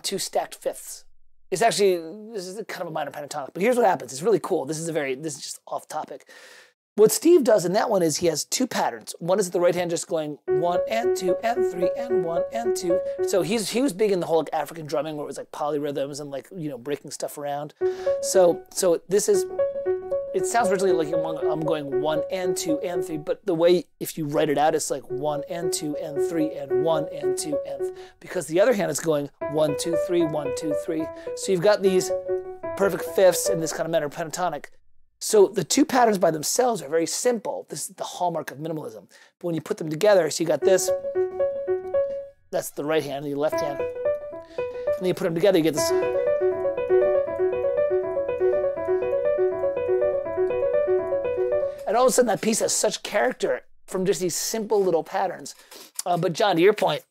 two stacked fifths. It's actually, this is kind of a minor pentatonic, but here's what happens. It's really cool. This is just off topic. What Steve does in that one is he has two patterns. One is the right hand just going 1 and 2 and 3 and 1 and 2. So he was big in the whole like African drumming where it was like polyrhythms and like, you know, breaking stuff around. So this is, it sounds originally like I'm going 1 and 2 and 3, but the way if you write it out, it's like 1 and 2 and 3 and 1 and 2 and because the other hand is going 1 2 3 1 2 3. So you've got these perfect fifths in this kind of manner pentatonic. So the two patterns by themselves are very simple. This is the hallmark of minimalism. But when you put them together, so you got this, that's the right hand, and the left hand. And then you put them together, you get this. And all of a sudden that piece has such character from just these simple little patterns. But John, to your point,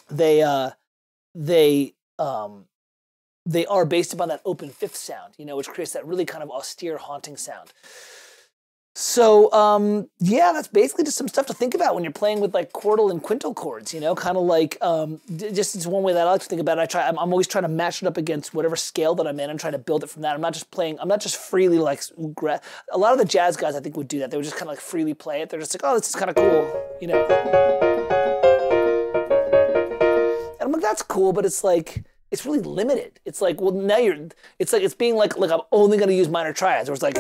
they are based upon that open fifth sound, you know, which creates that really kind of austere, haunting sound. So, yeah, that's basically just some stuff to think about when you're playing with like quartal and quintal chords, you know, kind of like, just it's one way that I like to think about it. I'm always trying to match it up against whatever scale that I'm in and trying to build it from that. I'm not just freely like, a lot of the jazz guys I think would do that. They would just kind of like freely play it. They're just like, oh, this is kind of cool, you know. And I'm like, that's cool, but it's like, it's really limited. It's like, well, now it's like, it's being like I'm only going to use minor triads, or it's like,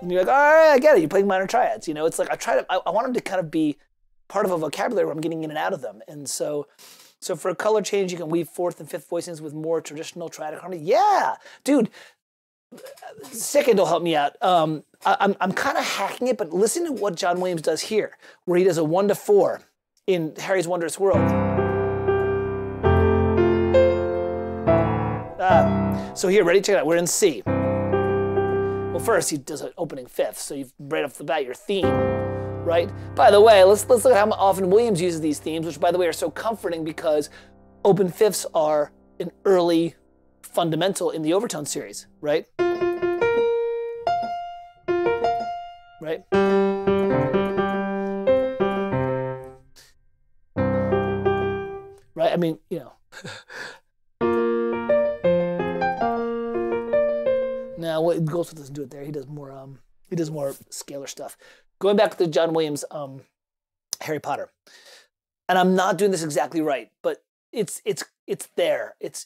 and you're like, all right, I get it. You're playing minor triads. You know, it's like, I want them to kind of be part of a vocabulary where I'm getting in and out of them. And so for a color change, you can weave fourth and fifth voicings with more traditional triadic harmony. Yeah, dude, second will help me out. I'm kind of hacking it, but listen to what John Williams does here, where he does a 1 to 4 in Harry's Wondrous World. So here, ready? Check it out. We're in C. Well, first he does an opening fifth, so you've right off the bat your theme, right? By the way, let's look at how often Williams uses these themes, which by the way are so comforting because open fifths are an early fundamental in the overtone series, right? Right? Right? I mean, you know. Now, what Goldsmith doesn't do it there. He does more scalar stuff. Going back to John Williams' Harry Potter, and I'm not doing this exactly right, but it's there. So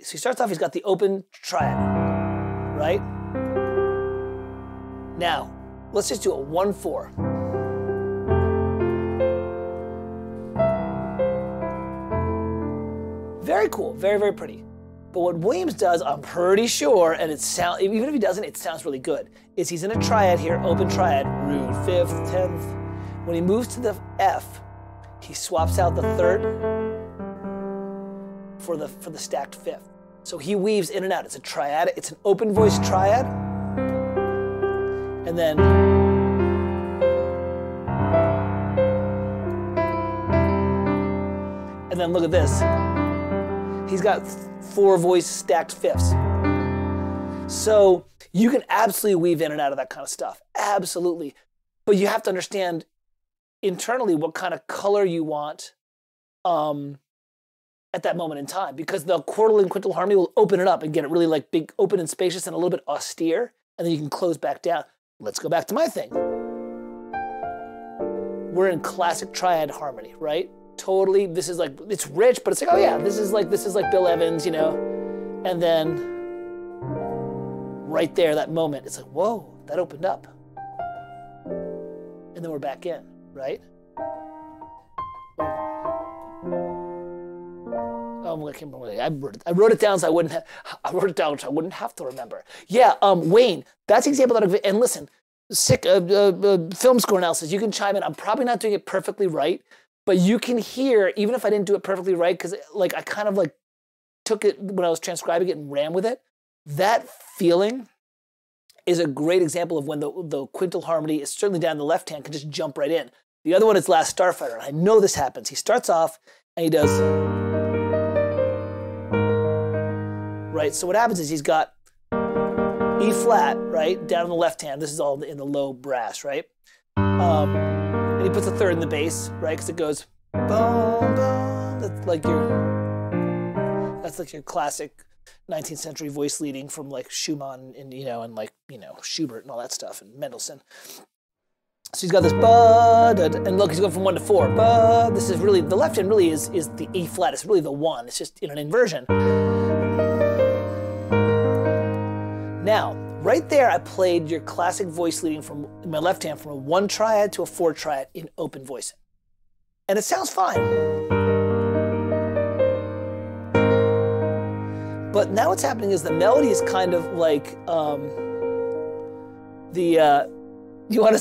he starts off. He's got the open triad, right? Now, let's just do a 1-4. Very cool. Very, very pretty. But what Williams does, I'm pretty sure, and even if he doesn't, it sounds really good, is he's in a triad here, open triad, root, fifth, 10th. When he moves to the F, he swaps out the third for the stacked fifth. So he weaves in and out. It's a triad, it's an open voice triad. And then look at this. He's got 4 voice stacked fifths. So you can absolutely weave in and out of that kind of stuff. Absolutely. But you have to understand internally what kind of color you want at that moment in time. Because the quartal and quintal harmony will open it up and get it really like big, open and spacious and a little bit austere. And then you can close back down. Let's go back to my thing. We're in classic triad harmony, right? Totally, this is like, it's rich, but it's like, oh yeah, this is like Bill Evans, you know? And then right there, that moment, it's like, whoa, that opened up. And then we're back in, right? Oh, I wrote it down so I wouldn't have to remember. Yeah, Wayne, that's the example that, and listen, film score analysis, you can chime in. I'm probably not doing it perfectly right, but you can hear, even if I didn't do it perfectly right, because like I kind of like took it when I was transcribing it and ran with it, that feeling is a great example of when the quintal harmony is certainly down the left hand, can just jump right in. The other one is Last Starfighter, and I know this happens. He starts off and he does, right? So what happens is he's got E flat, right, down on the left hand. This is all in the low brass, right? And he puts a third in the bass, right? Because it goes, boom, boom. That's like your classic 19th century voice leading from like Schumann and Schubert and all that stuff and Mendelssohn. So he's got this and look, he's going from 1 to 4. This is really, the left hand really is the E flat. It's really the 1. It's just in an inversion. Now, right there, I played your classic voice leading from my left hand from a 1 triad to a 4 triad in open voicing. And it sounds fine. But now what's happening is the melody is kind of like you want to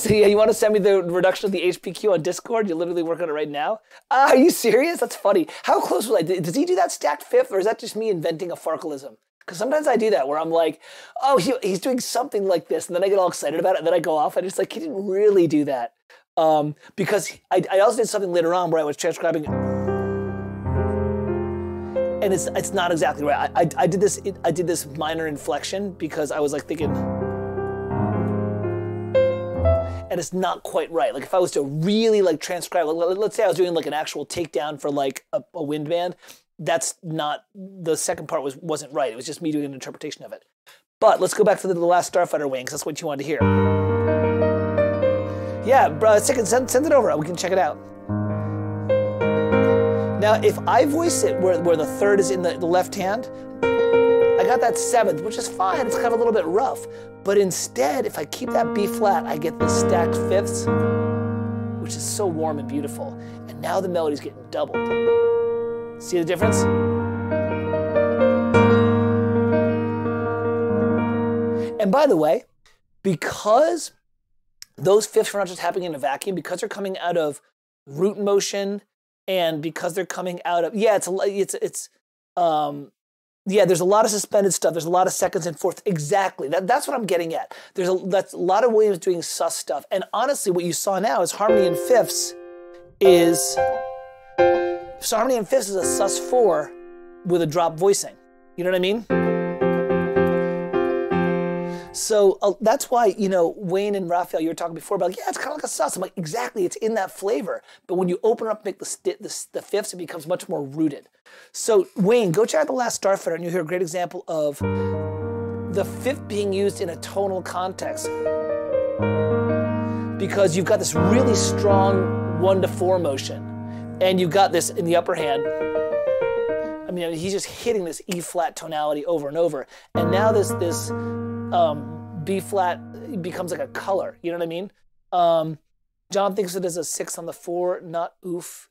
send me the reduction of the HPQ on Discord? You're literally working on it right now? Are you serious? That's funny. How close was I? Does he do that stacked fifth, or is that just me inventing a Farkleism? Because sometimes I do that where I'm like, oh, he's doing something like this, and then I get all excited about it, and then I go off, and it's like, he didn't really do that. Because I also did something later on where I was transcribing, and it's not exactly right. I did this minor inflection because I was like thinking, and it's not quite right. Like if I was to really like transcribe, let's say I was doing like an actual takedown for like a wind band, that's not, the second part wasn't right. It was just me doing an interpretation of it. But let's go back to the Last Starfighter wing, because that's what you wanted to hear. Yeah, bro, send it over. We can check it out. Now, if I voice it where the third is in the left hand, I got that 7th, which is fine. It's kind of a little bit rough. But instead, if I keep that B flat, I get the stacked fifths, which is so warm and beautiful. And now the melody's getting doubled. See the difference? And by the way, because those fifths are not just happening in a vacuum, because they're coming out of root motion, and because they're coming out of, there's a lot of suspended stuff. There's a lot of seconds and fourths. Exactly. That's what I'm getting at. That's a lot of Williams doing sus stuff. And honestly, what you saw now is harmony in fifths is a sus 4 with a drop voicing. You know what I mean? So that's why, Wayne and Raphael, you were talking before about, it's kind of like a sus. I'm like, exactly, it's in that flavor. But when you open up and make the fifths, it becomes much more rooted. So Wayne, go check out the Last Starfighter, and you'll hear a great example of the fifth being used in a tonal context. Because you've got this really strong 1 to 4 motion, and you've got this in the upper hand. I mean, he's just hitting this E flat tonality over and over. And now this B flat becomes like a color. You know what I mean? John thinks it is a 6 on the 4, not oof.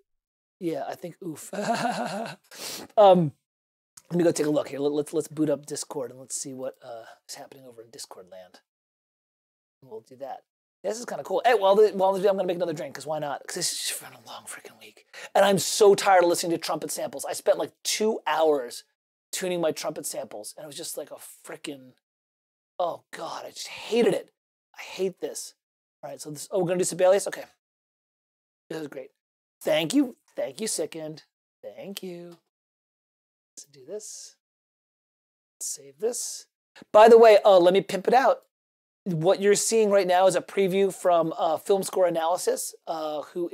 Yeah, I think oof. Let me go take a look here. Let's boot up Discord and let's see what is happening over in Discord land. We'll do that. This is kind of cool. Hey, while I'm going to make another drink, because why not? Because this is just been a long freaking week. And I'm so tired of listening to trumpet samples. I spent like 2 hours tuning my trumpet samples, and it was just like a freaking, oh God, I just hated it. I hate this. All right, so this, we're going to do Sibelius? Okay. This is great. Thank you. Thank you, Sickened. Thank you. Let's do this. Save this. By the way, let me pimp it out. What you're seeing right now is a preview from Film Score Analysis, who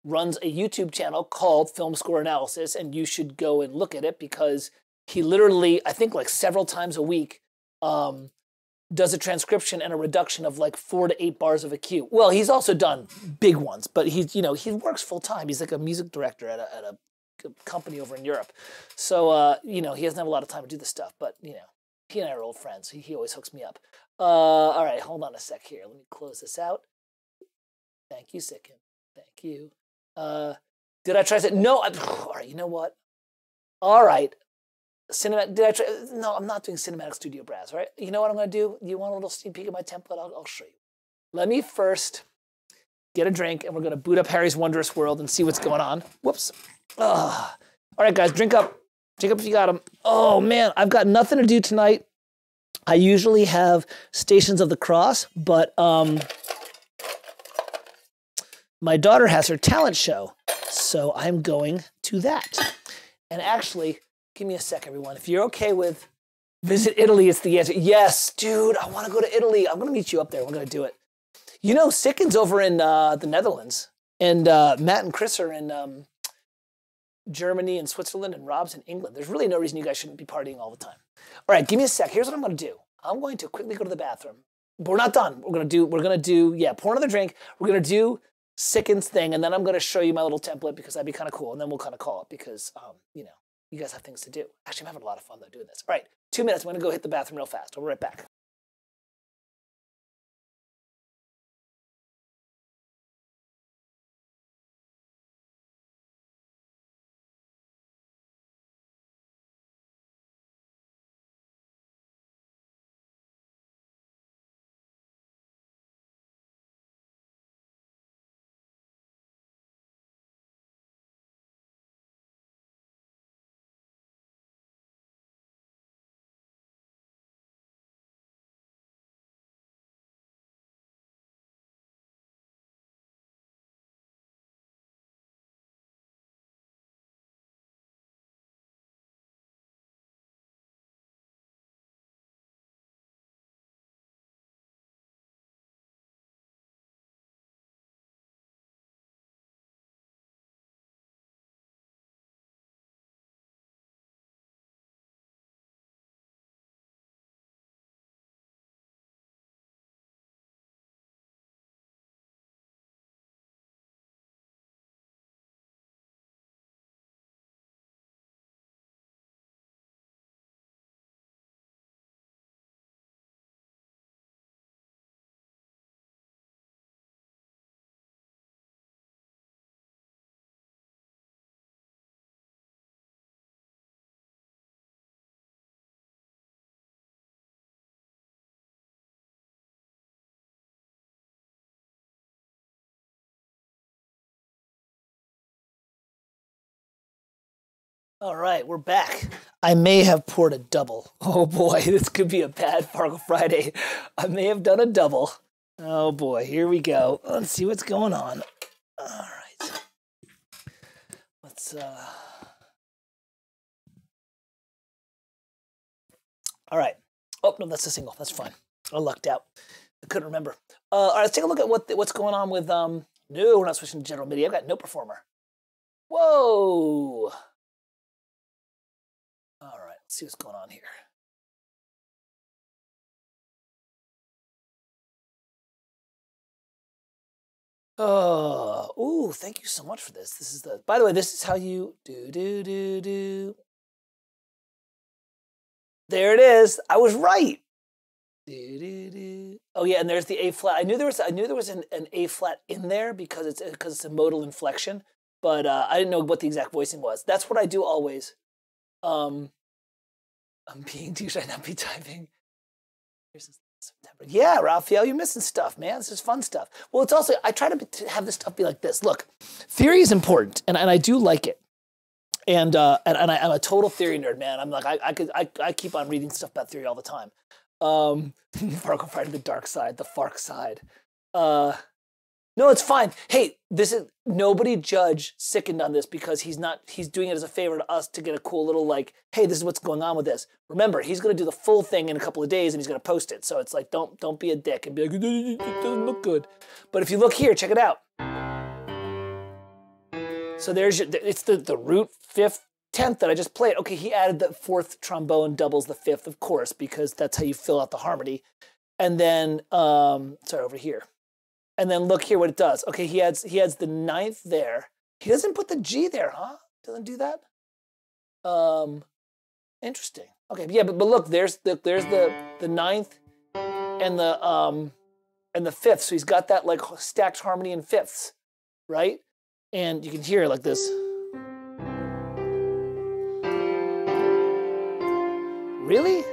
runs a YouTube channel called Film Score Analysis, and you should go and look at it because he literally, I think like several times a week, does a transcription and a reduction of like 4 to 8 bars of a cue. Well, he's also done big ones, but he works full time. He's like a music director at a company over in Europe. So, he doesn't have a lot of time to do this stuff, but, he and I are old friends. He always hooks me up. All right, hold on a sec here. Let me close this out. Thank you, Sicken. Thank you. Did I try to? No. All right, you know what? All right. Did I try? No, I'm not doing Cinematic Studio Brass, right? You know what I'm going to do? You want a little sneak peek of my template? I'll show you. Let me first get a drink, and we're going to boot up Harry's Wondrous World and see what's going on. Whoops. All right, guys, drink up. Drink up if you got them. Oh, man, I've got nothing to do tonight. I usually have Stations of the Cross, but my daughter has her talent show, so I'm going to that. And actually, give me a sec, everyone. If you're okay with visit Italy, it's the answer. Yes, dude, I want to go to Italy. I'm going to meet you up there. We're going to do it. You know, Sicken's over in the Netherlands, and Matt and Chris are in Germany and Switzerland, and Rob's in England. There's really no reason you guys shouldn't be partying all the time. All right, give me a sec. Here's what I'm going to do. I'm going to quickly go to the bathroom. But we're not done. We're going to do, yeah, pour another drink. We're going to do Sicken's thing, and then I'm going to show you my little template because that'd be kind of cool, and then we'll kind of call it because, you know, you guys have things to do. Actually, I'm having a lot of fun, though, doing this. All right, 2 minutes. I'm going to go hit the bathroom real fast. I'll be right back. All right, we're back. I may have poured a double. Oh boy, this could be a bad Farkle Friday. I may have done a double. Oh boy, here we go. Let's see what's going on. All right. Let's, all right. Oh, no, that's a single. That's fine. I lucked out. I couldn't remember. All right, let's take a look at what's going on with, no, we're not switching to general MIDI. I've got no performer. Whoa. All right, let's see what's going on here. Oh, ooh, thank you so much for this. This is the, by the way, this is how you do. There it is. I was right. Oh yeah, and there's the A flat. I knew there was an A flat in there because it's a modal inflection, but I didn't know what the exact voicing was. That's what I do always. I'm being douche. I not be typing. Here's September. Yeah, Raphael, you're missing stuff, man. This is fun stuff. Well, it's also, I try to have this stuff be like this. Look, theory is important, and I do like it. And I'm a total theory nerd, man. I'm like, I keep on reading stuff about theory all the time. Farkle Friday, the dark side, the Fark side. No, it's fine. Hey, this is, nobody judge Sickened on this because he's doing it as a favor to us to get a cool little like, hey, this is what's going on with this. Remember, he's going to do the full thing in a couple of days and he's going to post it. So it's like, don't be a dick and be like, it doesn't look good. But if you look here, check it out. So there's it's the root 5th, 10th that I just played. Okay, he added the 4th trombone doubles the 5th, of course, because that's how you fill out the harmony. And then, sorry, over here. And then look here what it does. Okay, he adds the 9th there. He doesn't put the G there, huh? Doesn't do that? Interesting. Okay, yeah, but look, there's the 9th and the 5th. So he's got that like stacked harmony in 5ths, right? And you can hear it like this. Really?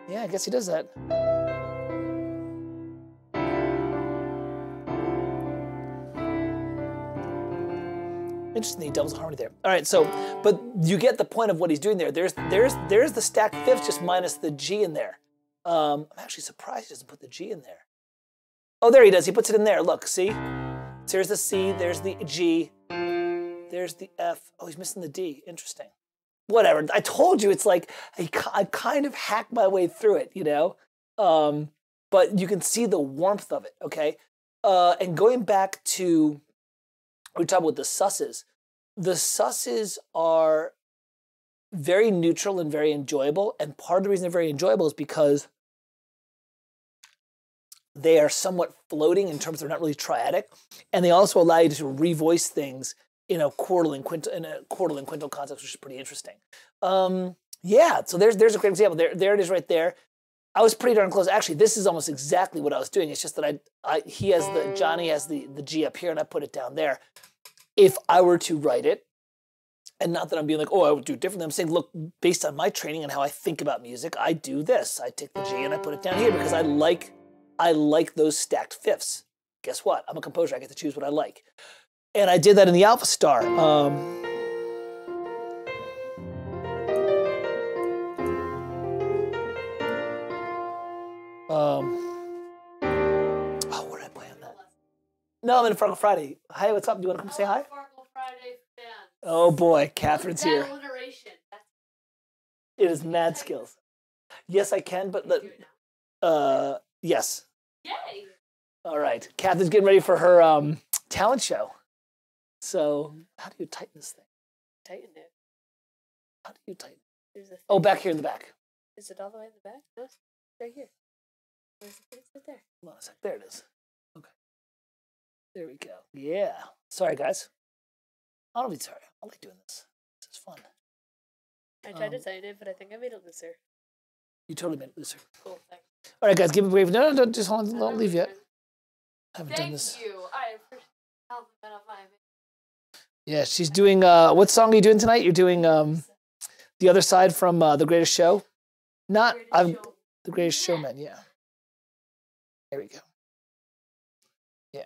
Yeah, I guess he does that. Interesting, he doubles the harmony there. All right, so, but you get the point of what he's doing there. There's the stacked 5ths just minus the G in there. I'm actually surprised he doesn't put the G in there. Oh, there he does. He puts it in there. Look, see? So here's the C, there's the G, there's the F. Oh, he's missing the D. Interesting. Whatever. I told you, it's like I kind of hacked my way through it, you know? But you can see the warmth of it, okay? And going back to, we talked about the susses. The susses are very neutral and very enjoyable. And part of the reason they're very enjoyable is because they are somewhat floating in terms of they're not really triadic. And they also allow you to revoice things in a quartal and quintal context, which is pretty interesting. Yeah, so there's a great example. There it is right there. I was pretty darn close. Actually, this is almost exactly what I was doing. It's just that Johnny has the G up here and I put it down there. If I were to write it, and not that I'm being like, oh, I would do it differently. I'm saying, look, based on my training and how I think about music, I do this. I take the G and I put it down here because I like those stacked fifths. Guess what? I'm a composer. I get to choose what I like. And I did that in the Alpha Star. Oh, where did I play on that? No, I'm in Farkle Friday. Hi, what's up? Do you want to come say hi? Farkle Friday fans. Oh boy, Catherine's here. Alliteration. It is mad skills. Yes, I can, but yes. Yay! All right, Catherine's getting ready for her talent show. So, how do you tighten this thing? Tighten it. How do you tighten it? There's a thing. Oh, back here in the back. Is it all the way in the back? No, it's right here. Where's the thing? It's there. Hold on a sec. There it is. Okay. There we go. Yeah. Sorry, guys. I don't be sorry. I like doing this. This is fun. I tried to tighten it, but I think I made it looser. You totally made it looser. Cool, thanks. All right, guys, give me a wave. No, just hold on. Don't leave yet. I haven't done this. Thank you. I appreciate helping out my. Yeah, she's doing, what song are you doing tonight? You're doing The Other Side from The Greatest Show? Not, The Greatest Showman, yeah. There we go. Yeah.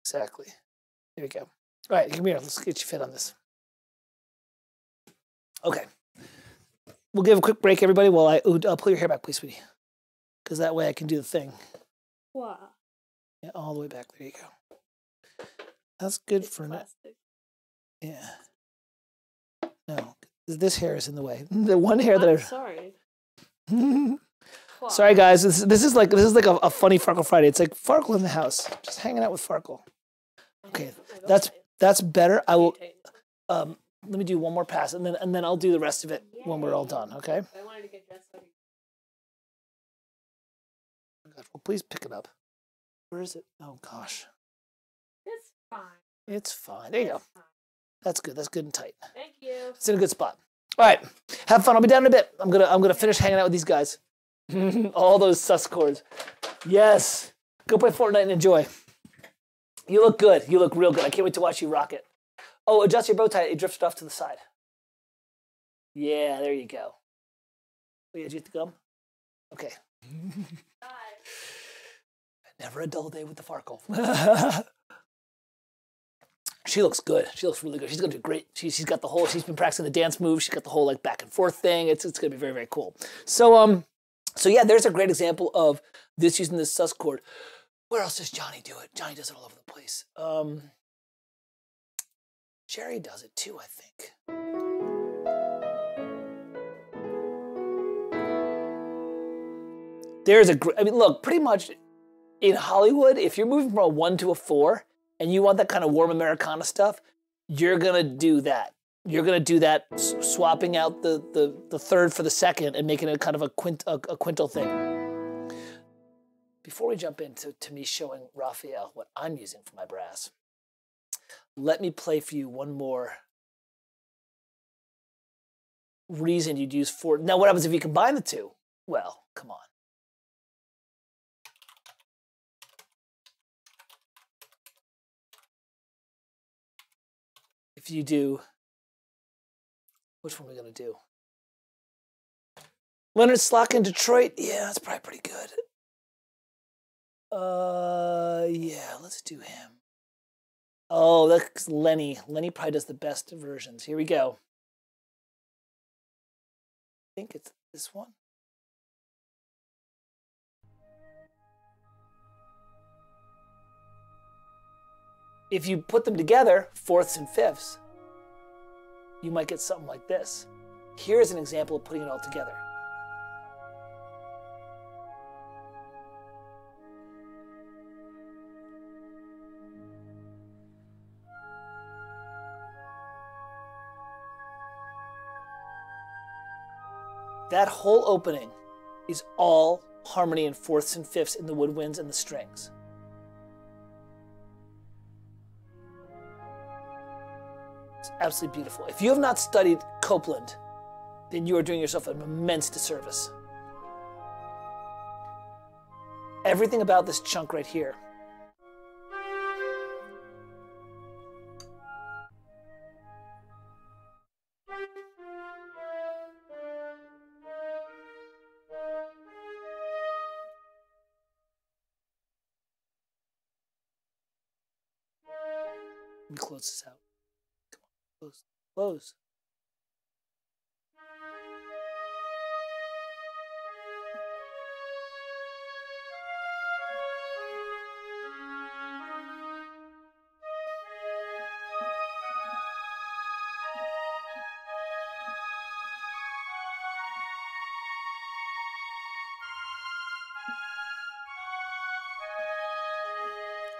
Exactly. There we go. All right, come here. Let's get you fit on this. Okay. We'll give a quick break, everybody, while I'll pull your hair back, please, sweetie. Because that way I can do the thing. Wow. Yeah, all the way back. There you go. That's good for now. Yeah. No, this hair is in the way. The one hair that sorry. Sorry, guys. This is like a funny Farkle Friday. It's like Farkle in the house, just hanging out with Farkle. Okay, that's better. I will. Let me do one more pass, and then I'll do the rest of it when we're all done. Okay. I wanted to get dressed. Well, please pick it up. Where is it? Oh gosh. It's fine. It's fine. There you go. That's good. That's good and tight. Thank you. It's in a good spot. All right. Have fun. I'll be down in a bit. I'm gonna finish hanging out with these guys. All those sus chords. Yes. Go play Fortnite and enjoy. You look good. You look real good. I can't wait to watch you rock it. Oh, adjust your bow tie. It drifted off to the side. Yeah, there you go. Oh, yeah, did you get the gum? Okay. Bye. Never a dull day with the Farkle. She looks good. She looks really good. She's gonna do great. She's got the whole. She's been practicing the dance moves. She's got the whole like back and forth thing. It's gonna be very, very cool. So yeah, there's a great example of this using this sus chord. Where else does Johnny do it? Johnny does it all over the place. Jerry does it too, I think. There's I mean, look, pretty much in Hollywood, if you're moving from a 1 to a 4 and you want that kind of warm Americana stuff, you're gonna do that. You're gonna do that, swapping out the third for the second and making it kind of a quintal thing. Before we jump into me showing Raphael what I'm using for my brass, let me play for you one more reason you'd use four. Now, what happens if you combine the two? Well, come on. If you do, which one are we gonna do? Leonard Slock in Detroit? Yeah, that's probably pretty good. Yeah, let's do him. Oh, that's Lenny. Lenny probably does the best versions. Here we go. I think it's this one. If you put them together, fourths and fifths, you might get something like this. Here's an example of putting it all together. That whole opening is all harmony in fourths and fifths in the woodwinds and the strings. It's absolutely beautiful. If you have not studied Copeland, then you are doing yourself an immense disservice. Everything about this chunk right here Let me close this out. Come on, close, close.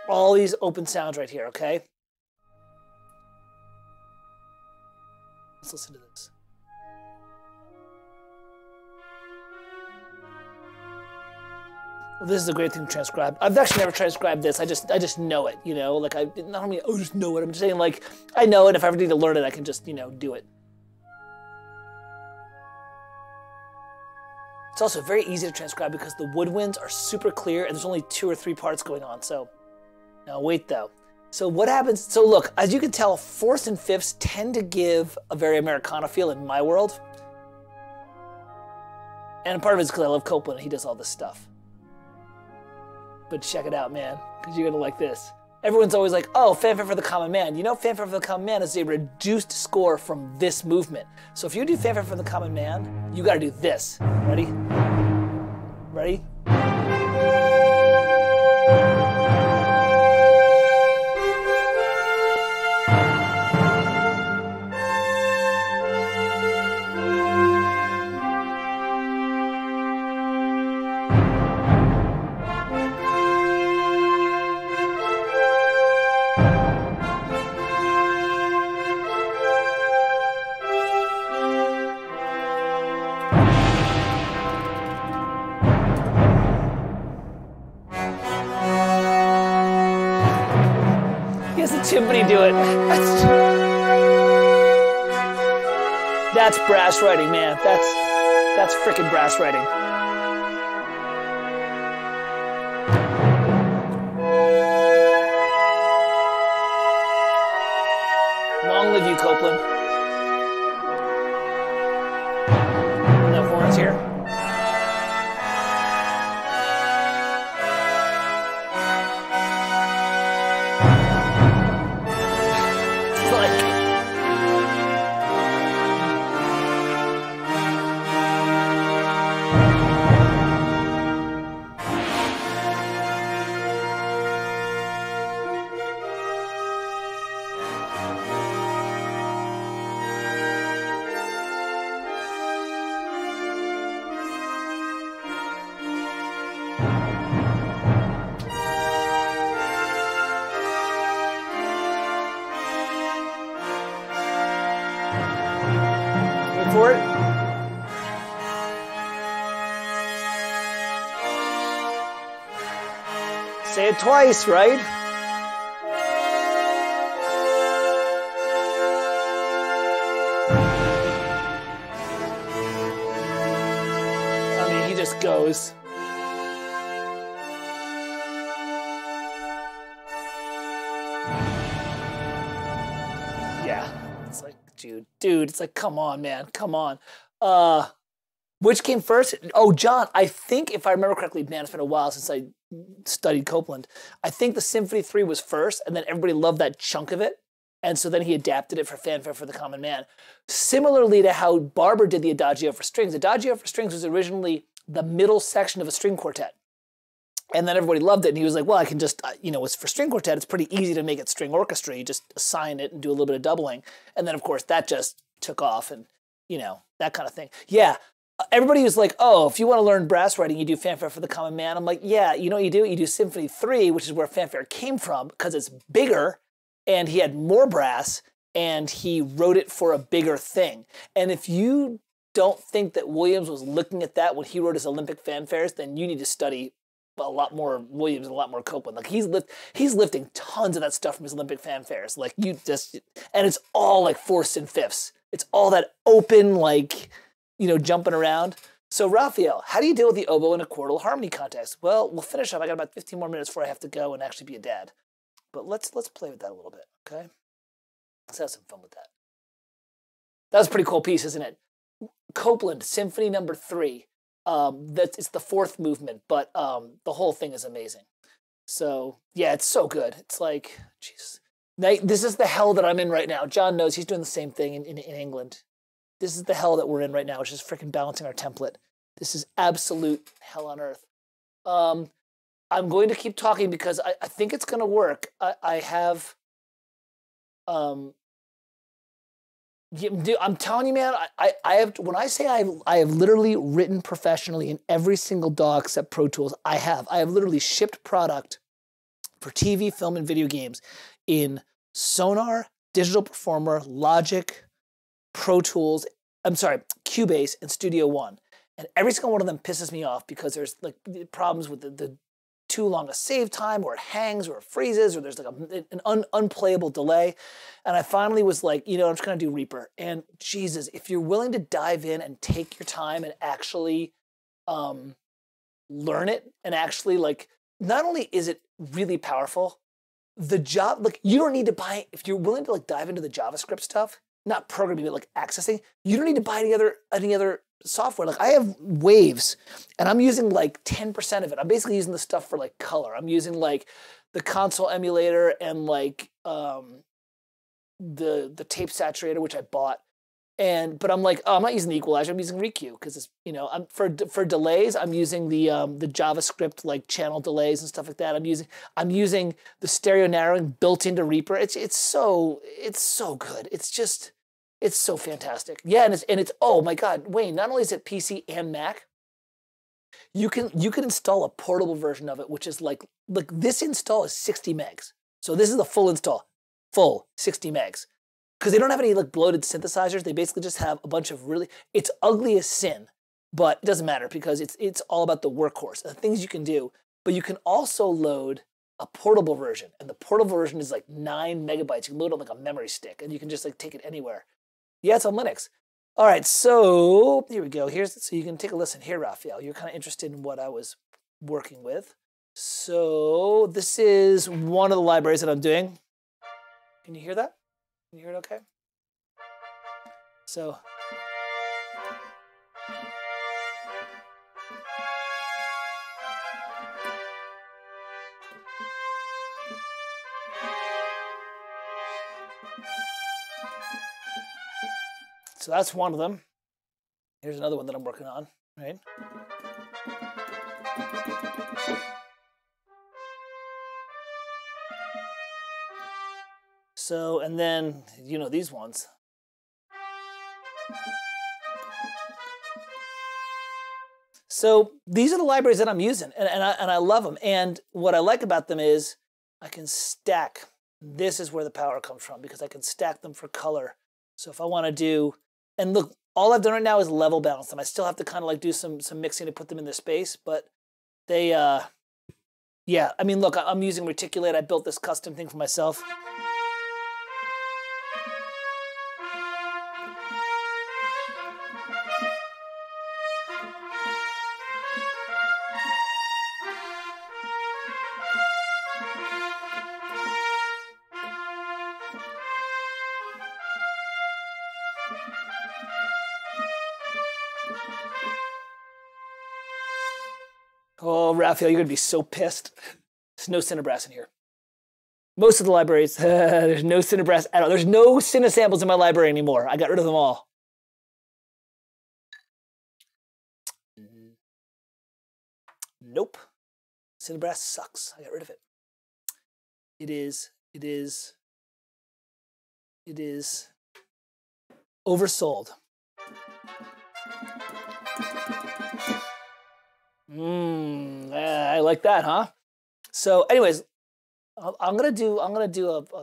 All these open sounds right here, okay? Let's listen to this. Well, this is a great thing to transcribe. I've actually never transcribed this. I just know it, you know? Like, not only, oh, just know it. I'm just saying, like, I know it. If I ever need to learn it, I can just, you know, do it. It's also very easy to transcribe because the woodwinds are super clear and there's only 2 or 3 parts going on. So, now wait though. So what happens, so look, as you can tell, fourths and fifths tend to give a very Americana feel in my world. And part of it is because I love Copeland and he does all this stuff. But check it out, man, because you're gonna like this. Everyone's always like, oh, Fanfare for the Common Man. You know, Fanfare for the Common Man is a reduced score from this movement. So if you do Fanfare for the Common Man, you gotta do this. Ready? Ready? Timpani do it. That's brass writing, man. That's frickin' brass writing. Long live you, Copeland. No horns here. For it. Say it twice, right? I mean, he just goes. Yeah, it's like, dude, it's like, come on, man, come on. Which came first? Oh, John, I think if I remember correctly, man, it's been a while since I studied Copeland. I think the Symphony 3 was first, and then everybody loved that chunk of it, and so then he adapted it for Fanfare for the Common Man. Similarly to how Barber did the Adagio for strings. Adagio for strings was originally the middle section of a string quartet. And then everybody loved it, and he was like, well, I can just, you know, it's for string quartet, it's pretty easy to make it string orchestra. You just assign it and do a little bit of doubling. And then, of course, that just took off and, you know, that kind of thing. Yeah, everybody was like, oh, if you want to learn brass writing, you do Fanfare for the Common Man. I'm like, yeah, you know what you do? You do Symphony 3, which is where Fanfare came from, because it's bigger, and he had more brass, and he wrote it for a bigger thing. And if you don't think that Williams was looking at that when he wrote his Olympic fanfares, then you need to study a lot more Williams and a lot more Copeland. Like he's lifting tons of that stuff from his Olympic fanfares. Like you just, and it's all like fourths and fifths. It's all that open, like, you know, jumping around. So Raphael, how do you deal with the oboe in a quartal harmony contest? Well, we'll finish up. I got about 15 more minutes before I have to go and actually be a dad. But let's play with that a little bit, okay? Let's have some fun with that. That was a pretty cool piece, isn't it? Copeland, Symphony Number 3. It's the fourth movement, but the whole thing is amazing. So yeah, it's so good. It's like, jeez, this is the hell that I'm in right now. John knows, he's doing the same thing in England. This is the hell that we're in right now, which is freaking balancing our template. This is absolute hell on earth. I'm going to keep talking because I think it's going to work. I have. I'm telling you, man, I have, when I say I have literally written professionally in every single DAW except Pro Tools, I have literally shipped product for TV, film, and video games in Sonar, Digital Performer, Logic, Pro Tools, Cubase, and Studio One. And every single one of them pisses me off because there's like problems with the too long a save time, or it hangs, or it freezes, or there's like an unplayable delay. And I finally was like, you know, I'm just gonna do Reaper. And Jesus, if you're willing to dive in and take your time and actually learn it, and actually, like, not only is it really powerful, like, you don't need to buy, if you're willing to like dive into the JavaScript stuff, not programming, but like accessing, you don't need to buy any other software. Like I have Waves, and I'm using like 10% of it. I'm basically using the stuff for like color. I'm using like the console emulator and like the tape saturator, which I bought. But I'm like, oh, I'm not using the equalizer. I'm using ReQ because it's, you know, for delays, I'm using the JavaScript like channel delays and stuff like that. I'm using the stereo narrowing built into Reaper. It's so good. It's so fantastic. Yeah, and it's oh my God, Wayne, not only is it PC and Mac, you can install a portable version of it, which is like this install is 60 megs. So this is the full install, full 60 megs. Because they don't have any like bloated synthesizers. They basically just have a bunch of it's ugly as sin, but it doesn't matter because it's all about the workhorse, the things you can do. But you can also load a portable version, and the portable version is like 9 megabytes. You can load it on like a memory stick, and you can just like take it anywhere. Yeah, it's on Linux. All right, so here we go. So you can take a listen here, Raphael. You're kind of interested in what I was working with. So this is one of the libraries that I'm doing. Can you hear that? Can you hear it okay? So that's one of them. Here's another one that I'm working on, right? So, and then, you know, these ones. So these are the libraries that I'm using, and I love them. And what I like about them is I can stack. This is where the power comes from, because I can stack them for color. So if I want to do, and look, all I've done right now is level balance them. I still have to kind of like do some mixing to put them in their space, but they, yeah, I mean, look, I'm using Reticulate. I built this custom thing for myself. Oh, Raphael, you're going to be so pissed. There's no Cinebrass in here. Most of the libraries, there's no Cinebrass at all. There's no Cine samples in my library anymore. I got rid of them all. Nope. Cinebrass sucks. I got rid of it. It is oversold. I like that, huh? So, anyways, I'm gonna do a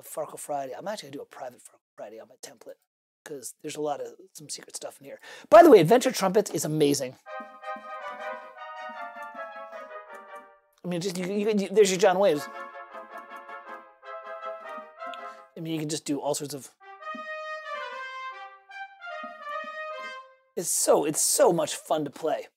Farkle Friday. I'm actually gonna do a private Farkle Friday on my template because there's some secret stuff in here. By the way, Adventure Trumpets is amazing. I mean, just there's your John Williams. I mean, you can just do all sorts of. It's so much fun to play.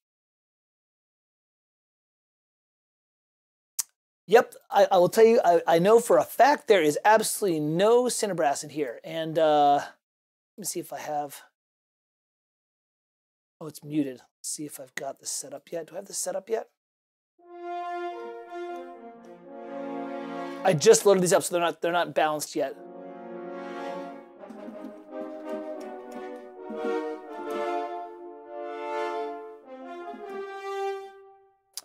Yep, I will tell you, I know for a fact there is absolutely no Cinebrass in here. And let me see if I have. Oh, it's muted. Let's see if I've got this set up yet. Do I have this set up yet? I just loaded these up, so they're not balanced yet.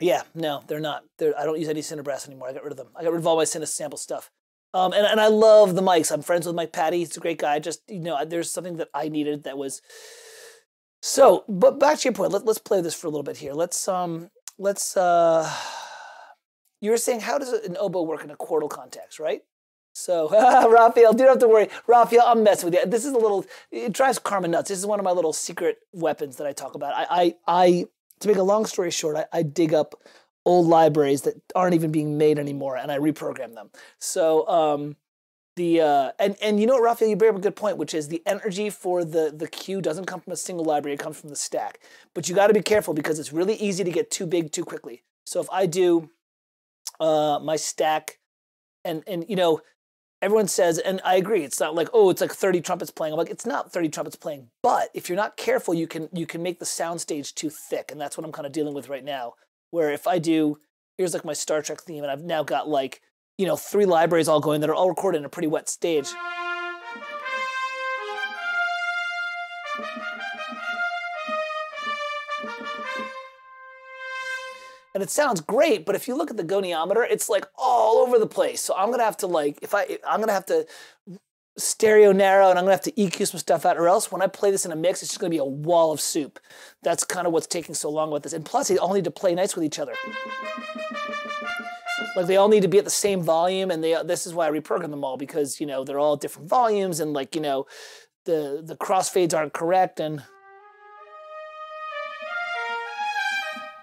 Yeah, no, they're not. I don't use any Cinebrass anymore. I got rid of them. I got rid of all my Cinesample stuff. And I love the mics. I'm friends with Mike Patty. He's a great guy. Just, there's something that I needed that was. So, but back to your point. Let's play this for a little bit here. You were saying, how does an oboe work in a Quartal context, right? So, Raphael, you don't have to worry. Raphael, I'm messing with you. This is it drives Karma nuts. This is one of my little secret weapons that I talk about. To make a long story short, I dig up old libraries that aren't even being made anymore, and I reprogram them. So and you know what, Raphael, you bring up a good point, which is the energy for the queue doesn't come from a single library, it comes from the stack. But you got to be careful because it's really easy to get too big too quickly. So if I do my stack, and everyone says, and I agree, it's not like, oh, it's like 30 trumpets playing. I'm like, it's not 30 trumpets playing, but if you're not careful, you can make the soundstage too thick, and that's what I'm kind of dealing with right now. Where if I do, here's like my Star Trek theme, and I've now got like, 3 libraries all going that are all recorded in a pretty wet stage. And it sounds great, but if you look at the goniometer, it's like all over the place. So I'm gonna have to I'm gonna have to stereo narrow, and I'm gonna have to EQ some stuff out, or else when I play this in a mix, it's just gonna be a wall of soup. That's kind of what's taking so long with this. And plus, they all need to play nice with each other. Like they all need to be at the same volume, and this is why I reprogram them all, because they're all different volumes, and like the crossfades aren't correct, and.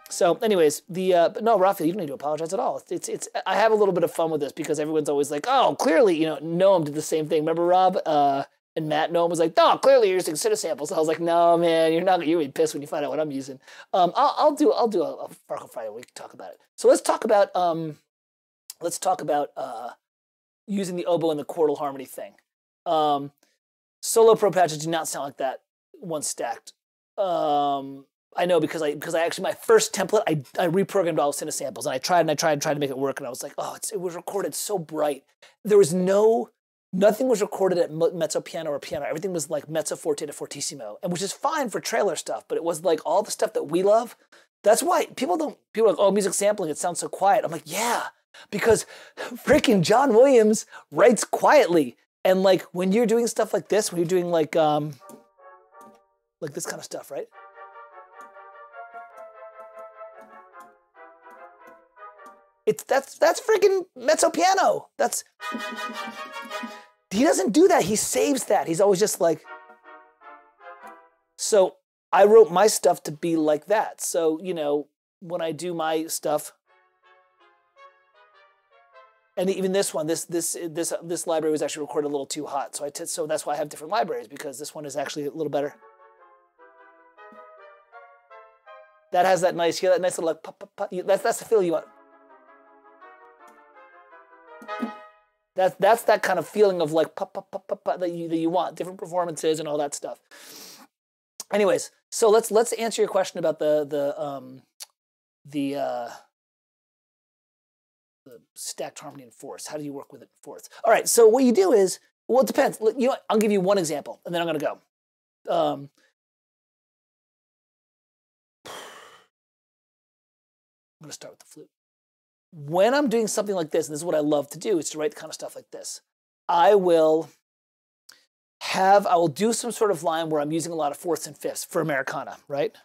So, anyways, but no, Raphael, you don't need to apologize at all. I have a little bit of fun with this because everyone's always like, oh, clearly, Noam did the same thing. Remember Rob and Matt? Noam was like, no, clearly you're using Cinesamples. I was like, no, man, you're gonna be pissed when you find out what I'm using. I'll do a Farkle Friday. We can talk about it. So let's talk about using the oboe and the Quartal harmony thing. Solo pro patches do not sound like that once stacked. I know because I actually, my first template, I reprogrammed all of Cinesamples, and I tried to make it work, and I was like, oh, it was recorded so bright. There was nothing was recorded at mezzo piano or piano. Everything was like mezzo forte to fortissimo, and which is fine for trailer stuff, but it was like all the stuff that we love. That's why people are like, oh, music sampling, it sounds so quiet. I'm like, yeah, because freaking John Williams writes quietly, and like when you're doing stuff like this, when you're doing like this kind of stuff, right? That's freaking mezzo piano. He doesn't do that. He saves that. He's always just like. So I wrote my stuff to be like that. So when I do my stuff, and even this one, this library was actually recorded a little too hot. So that's why I have different libraries, because this one is actually a little better. That has that nice, that nice little like pop, pop, pop. That's the feel you want. That's that kind of feeling of like pop, pop, pop, pop, pop, that you want, different performances and all that stuff. Anyways, so let's answer your question about the stacked harmony and fourths. How do you work with it in fourths? All right, so what you do is, well, it depends. I'll give you one example, and then I'm gonna go. I'm gonna start with the flute. when I'm doing something like this, and this is what I love to do, is to write the kind of stuff like this. I will do some sort of line where I'm using a lot of fourths and fifths for Americana, right?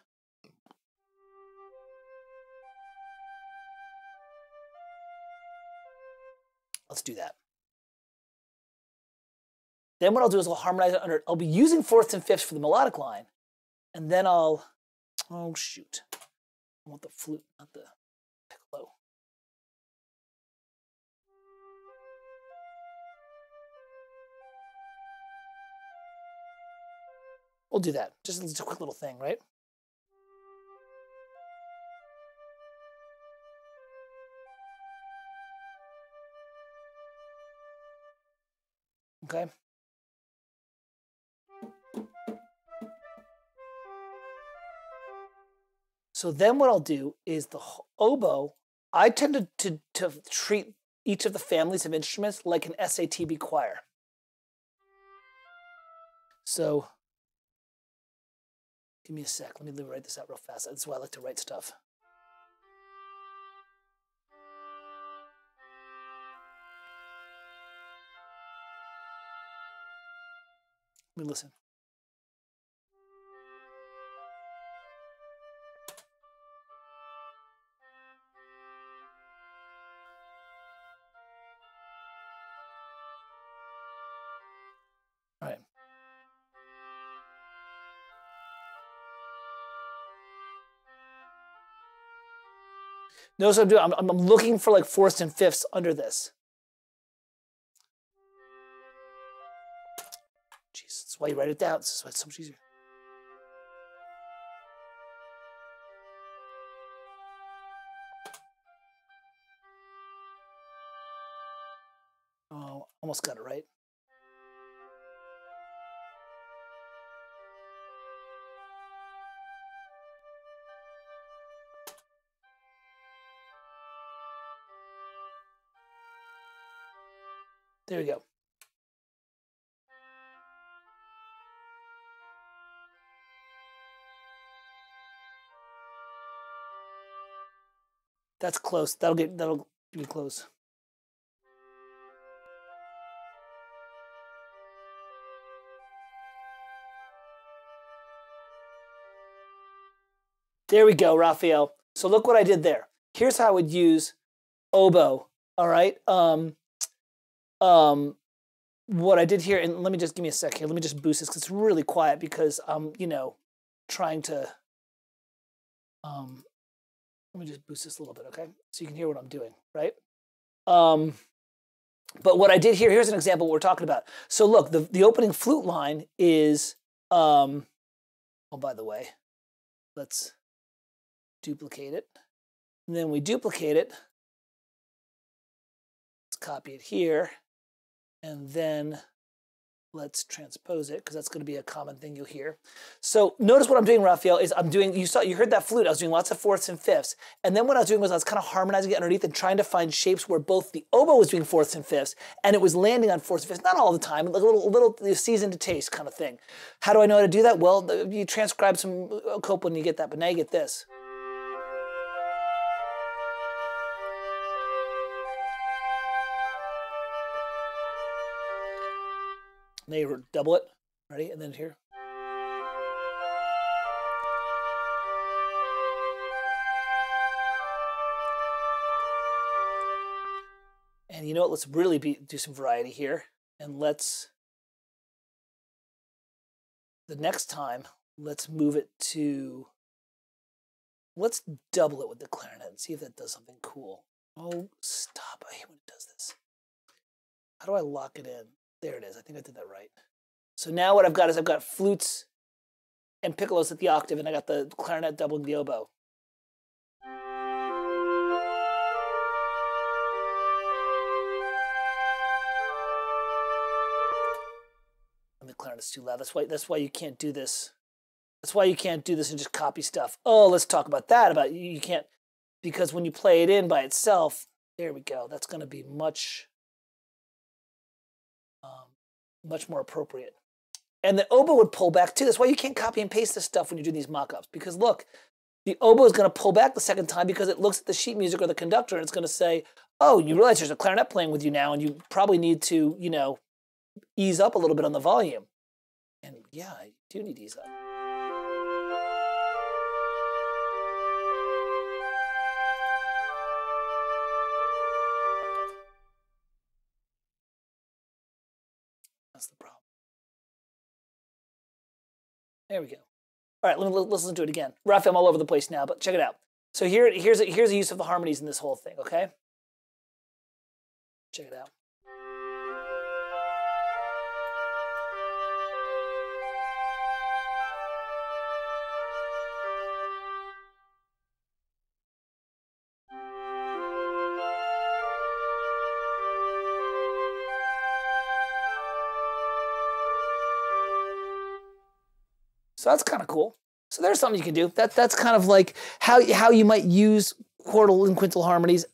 Let's do that. Then what I'll do is I'll harmonize it under, I'll be using fourths and fifths for the melodic line, and then oh shoot. I want the flute, not the piccolo. We'll do that. Just a quick little thing, right? Okay. So then what I'll do is the oboe, I tend to treat each of the families of instruments like an SATB choir. So give me a sec. Let me write this out real fast. That's why I like to write stuff. Let me listen. All right. Notice what I'm doing. I'm looking for like fourths and fifths under this. Jeez, that's why you write it down. This is why it's so much easier. Oh, almost got it right. There we go. That's close. That'll give me close. There we go, Raphael. So look what I did there. Here's how I would use oboe. All right. What I did here, and let me just give me a sec here. Let me just boost this because it's really quiet because I'm, trying to. Let me just boost this a little bit, okay? So you can hear what I'm doing, right? But what I did here, here's an example of what we're talking about. So look, the opening flute line is, oh, by the way, let's duplicate it. And then we duplicate it. Let's copy it here. And then let's transpose it because that's going to be a common thing you'll hear. So notice what I'm doing, Raphael, is you heard that flute. I was doing lots of fourths and fifths. And then what I was doing was I was kind of harmonizing it underneath and trying to find shapes where both the oboe was doing fourths and fifths and it was landing on fourths and fifths. Not all the time, like a little seasoned to taste kind of thing. How do I know how to do that? Well, you transcribe some Copeland and you get that, but now you get this. Now you double it, ready? And then here. And you know what? Let's really do some variety here. And the next time, let's move it to, let's double it with the clarinet and see if that does something cool. Oh, stop. I hate when it does this. How do I lock it in? There it is. I think I did that right. So now what I've got is I've got flutes and piccolos at the octave, and I got the clarinet doubling the oboe. And the clarinet's too loud. That's why you can't do this. That's why you can't do this and just copy stuff. Oh, let's talk about that. You can't, because when you play it in by itself, there we go. That's going to be much more appropriate. And the oboe would pull back too. That's why you can't copy and paste this stuff when you're doing these mock-ups. Because look, The oboe is going to pull back the second time because it looks at the sheet music or the conductor and it's going to say, oh, you realize there's a clarinet playing with you now and you probably need to, you know, ease up a little bit on the volume. And yeah, I do need to ease up. That's the problem. There we go. All right, let's listen to it again. Rough, I'm all over the place now, but check it out. So here's a use of the harmonies in this whole thing, okay? Check it out. So that's kind of cool. So there's something you can do. That's kind of like how you might use Quartal and Quintal harmonies.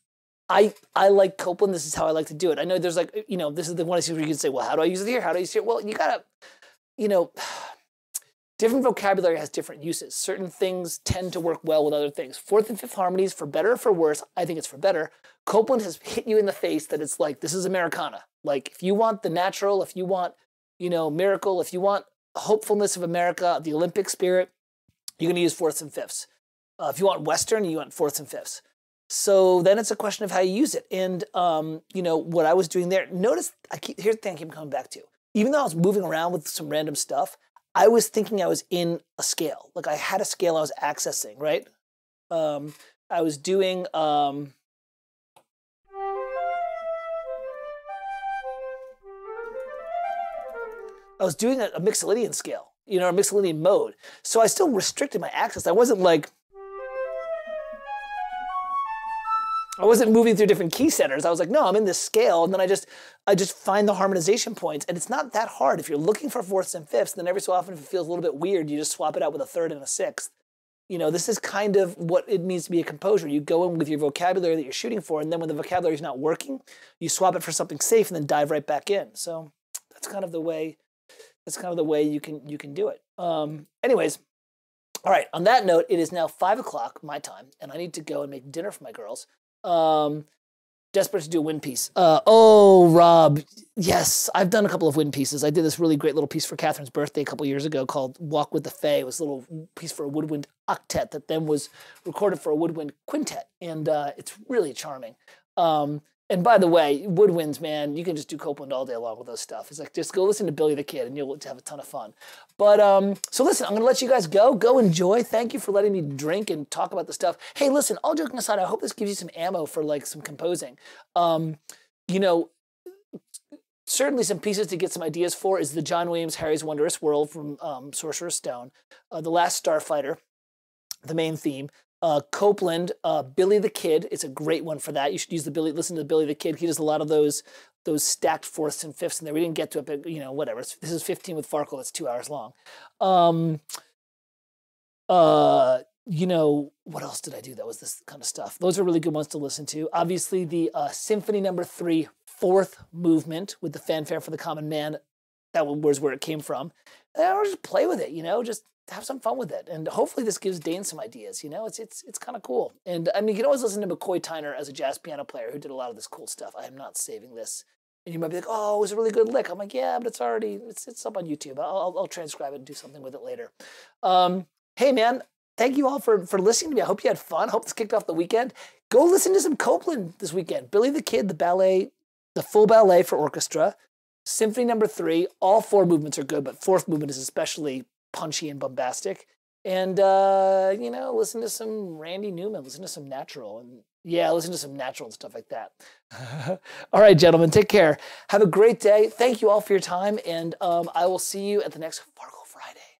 I like Copeland. This is how I like to do it. I know there's like, you know, this is the one where you can say, well, how do I use it here? How do I use it here? Well, you gotta, you know, different vocabulary has different uses. Certain things tend to work well with other things. Fourth and fifth harmonies, for better or for worse, I think it's for better. Copeland has hit you in the face that it's like, this is Americana. Like if you want the natural, if you want, you know, miracle, if you want hopefulness of America, the Olympic spirit, you're going to use fourths and fifths. If you want Western, you want fourths and fifths. So then it's a question of how you use it. And, you know, what I was doing there, notice, here's the thing I keep coming back to. Even though I was moving around with some random stuff, I was thinking I was in a scale. Like I had a scale I was accessing, right? I was doing... I was doing a Mixolydian scale, you know, a Mixolydian mode. So I still restricted my access. I wasn't moving through different key centers. I was like, no, I'm in this scale. And then I just find the harmonization points. And it's not that hard. If you're looking for fourths and fifths, then every so often, if it feels a little bit weird, you just swap it out with a third and a sixth. You know, this is kind of what it means to be a composer. You go in with your vocabulary that you're shooting for, and then when the vocabulary is not working, you swap it for something safe and then dive right back in. So that's kind of the way you can do it. Anyways, all right, on that note, it is now 5 o'clock my time, and I need to go and make dinner for my girls. Desperate to do a wind piece. Oh, Rob, yes, I've done a couple of wind pieces. I did this really great little piece for Catherine's birthday a couple years ago called Walk with the Fae. It was a little piece for a woodwind octet that then was recorded for a woodwind quintet, and it's really charming. And by the way, woodwinds, man, you can just do Copeland all day long with those stuff. It's like, just go listen to Billy the Kid and you'll have a ton of fun. But, so listen, I'm going to let you guys go. Go enjoy. Thank you for letting me drink and talk about the stuff. Hey, listen, all joking aside, I hope this gives you some ammo for, like, some composing. You know, certainly some pieces to get some ideas for is the John Williams Harry's Wondrous World from Sorcerer's Stone, The Last Starfighter, the main theme. Copeland, Billy the Kid, it's a great one for that. You should use listen to Billy the Kid. He does a lot of those stacked fourths and fifths in there. We didn't get to it, but you know, whatever. This is 15 with Farkle. That's 2 hours long. You know, what else did I do that was this kind of stuff? Those are really good ones to listen to. Obviously, the Symphony No. 3, fourth movement with the fanfare for the common man. That was where it came from. And I just play with it, you know, just have some fun with it. And hopefully this gives Dane some ideas, you know, it's kind of cool. And I mean, you can always listen to McCoy Tyner as a jazz piano player who did a lot of this cool stuff. I am not saving this. And you might be like, oh, it was a really good lick. I'm like, yeah, but it's up on YouTube. I'll transcribe it and do something with it later. Hey man, thank you all for listening to me. I hope you had fun. I hope this kicked off the weekend. Go listen to some Copeland this weekend. Billy the Kid, the ballet, the full ballet for orchestra. Symphony No. 3, all 4 movements are good, but 4th movement is especially punchy and bombastic. And, you know, listen to some Randy Newman, listen to some natural, and yeah, listen to some natural and stuff like that. All right, gentlemen, take care. Have a great day. Thank you all for your time, and I will see you at the next Farkle Friday.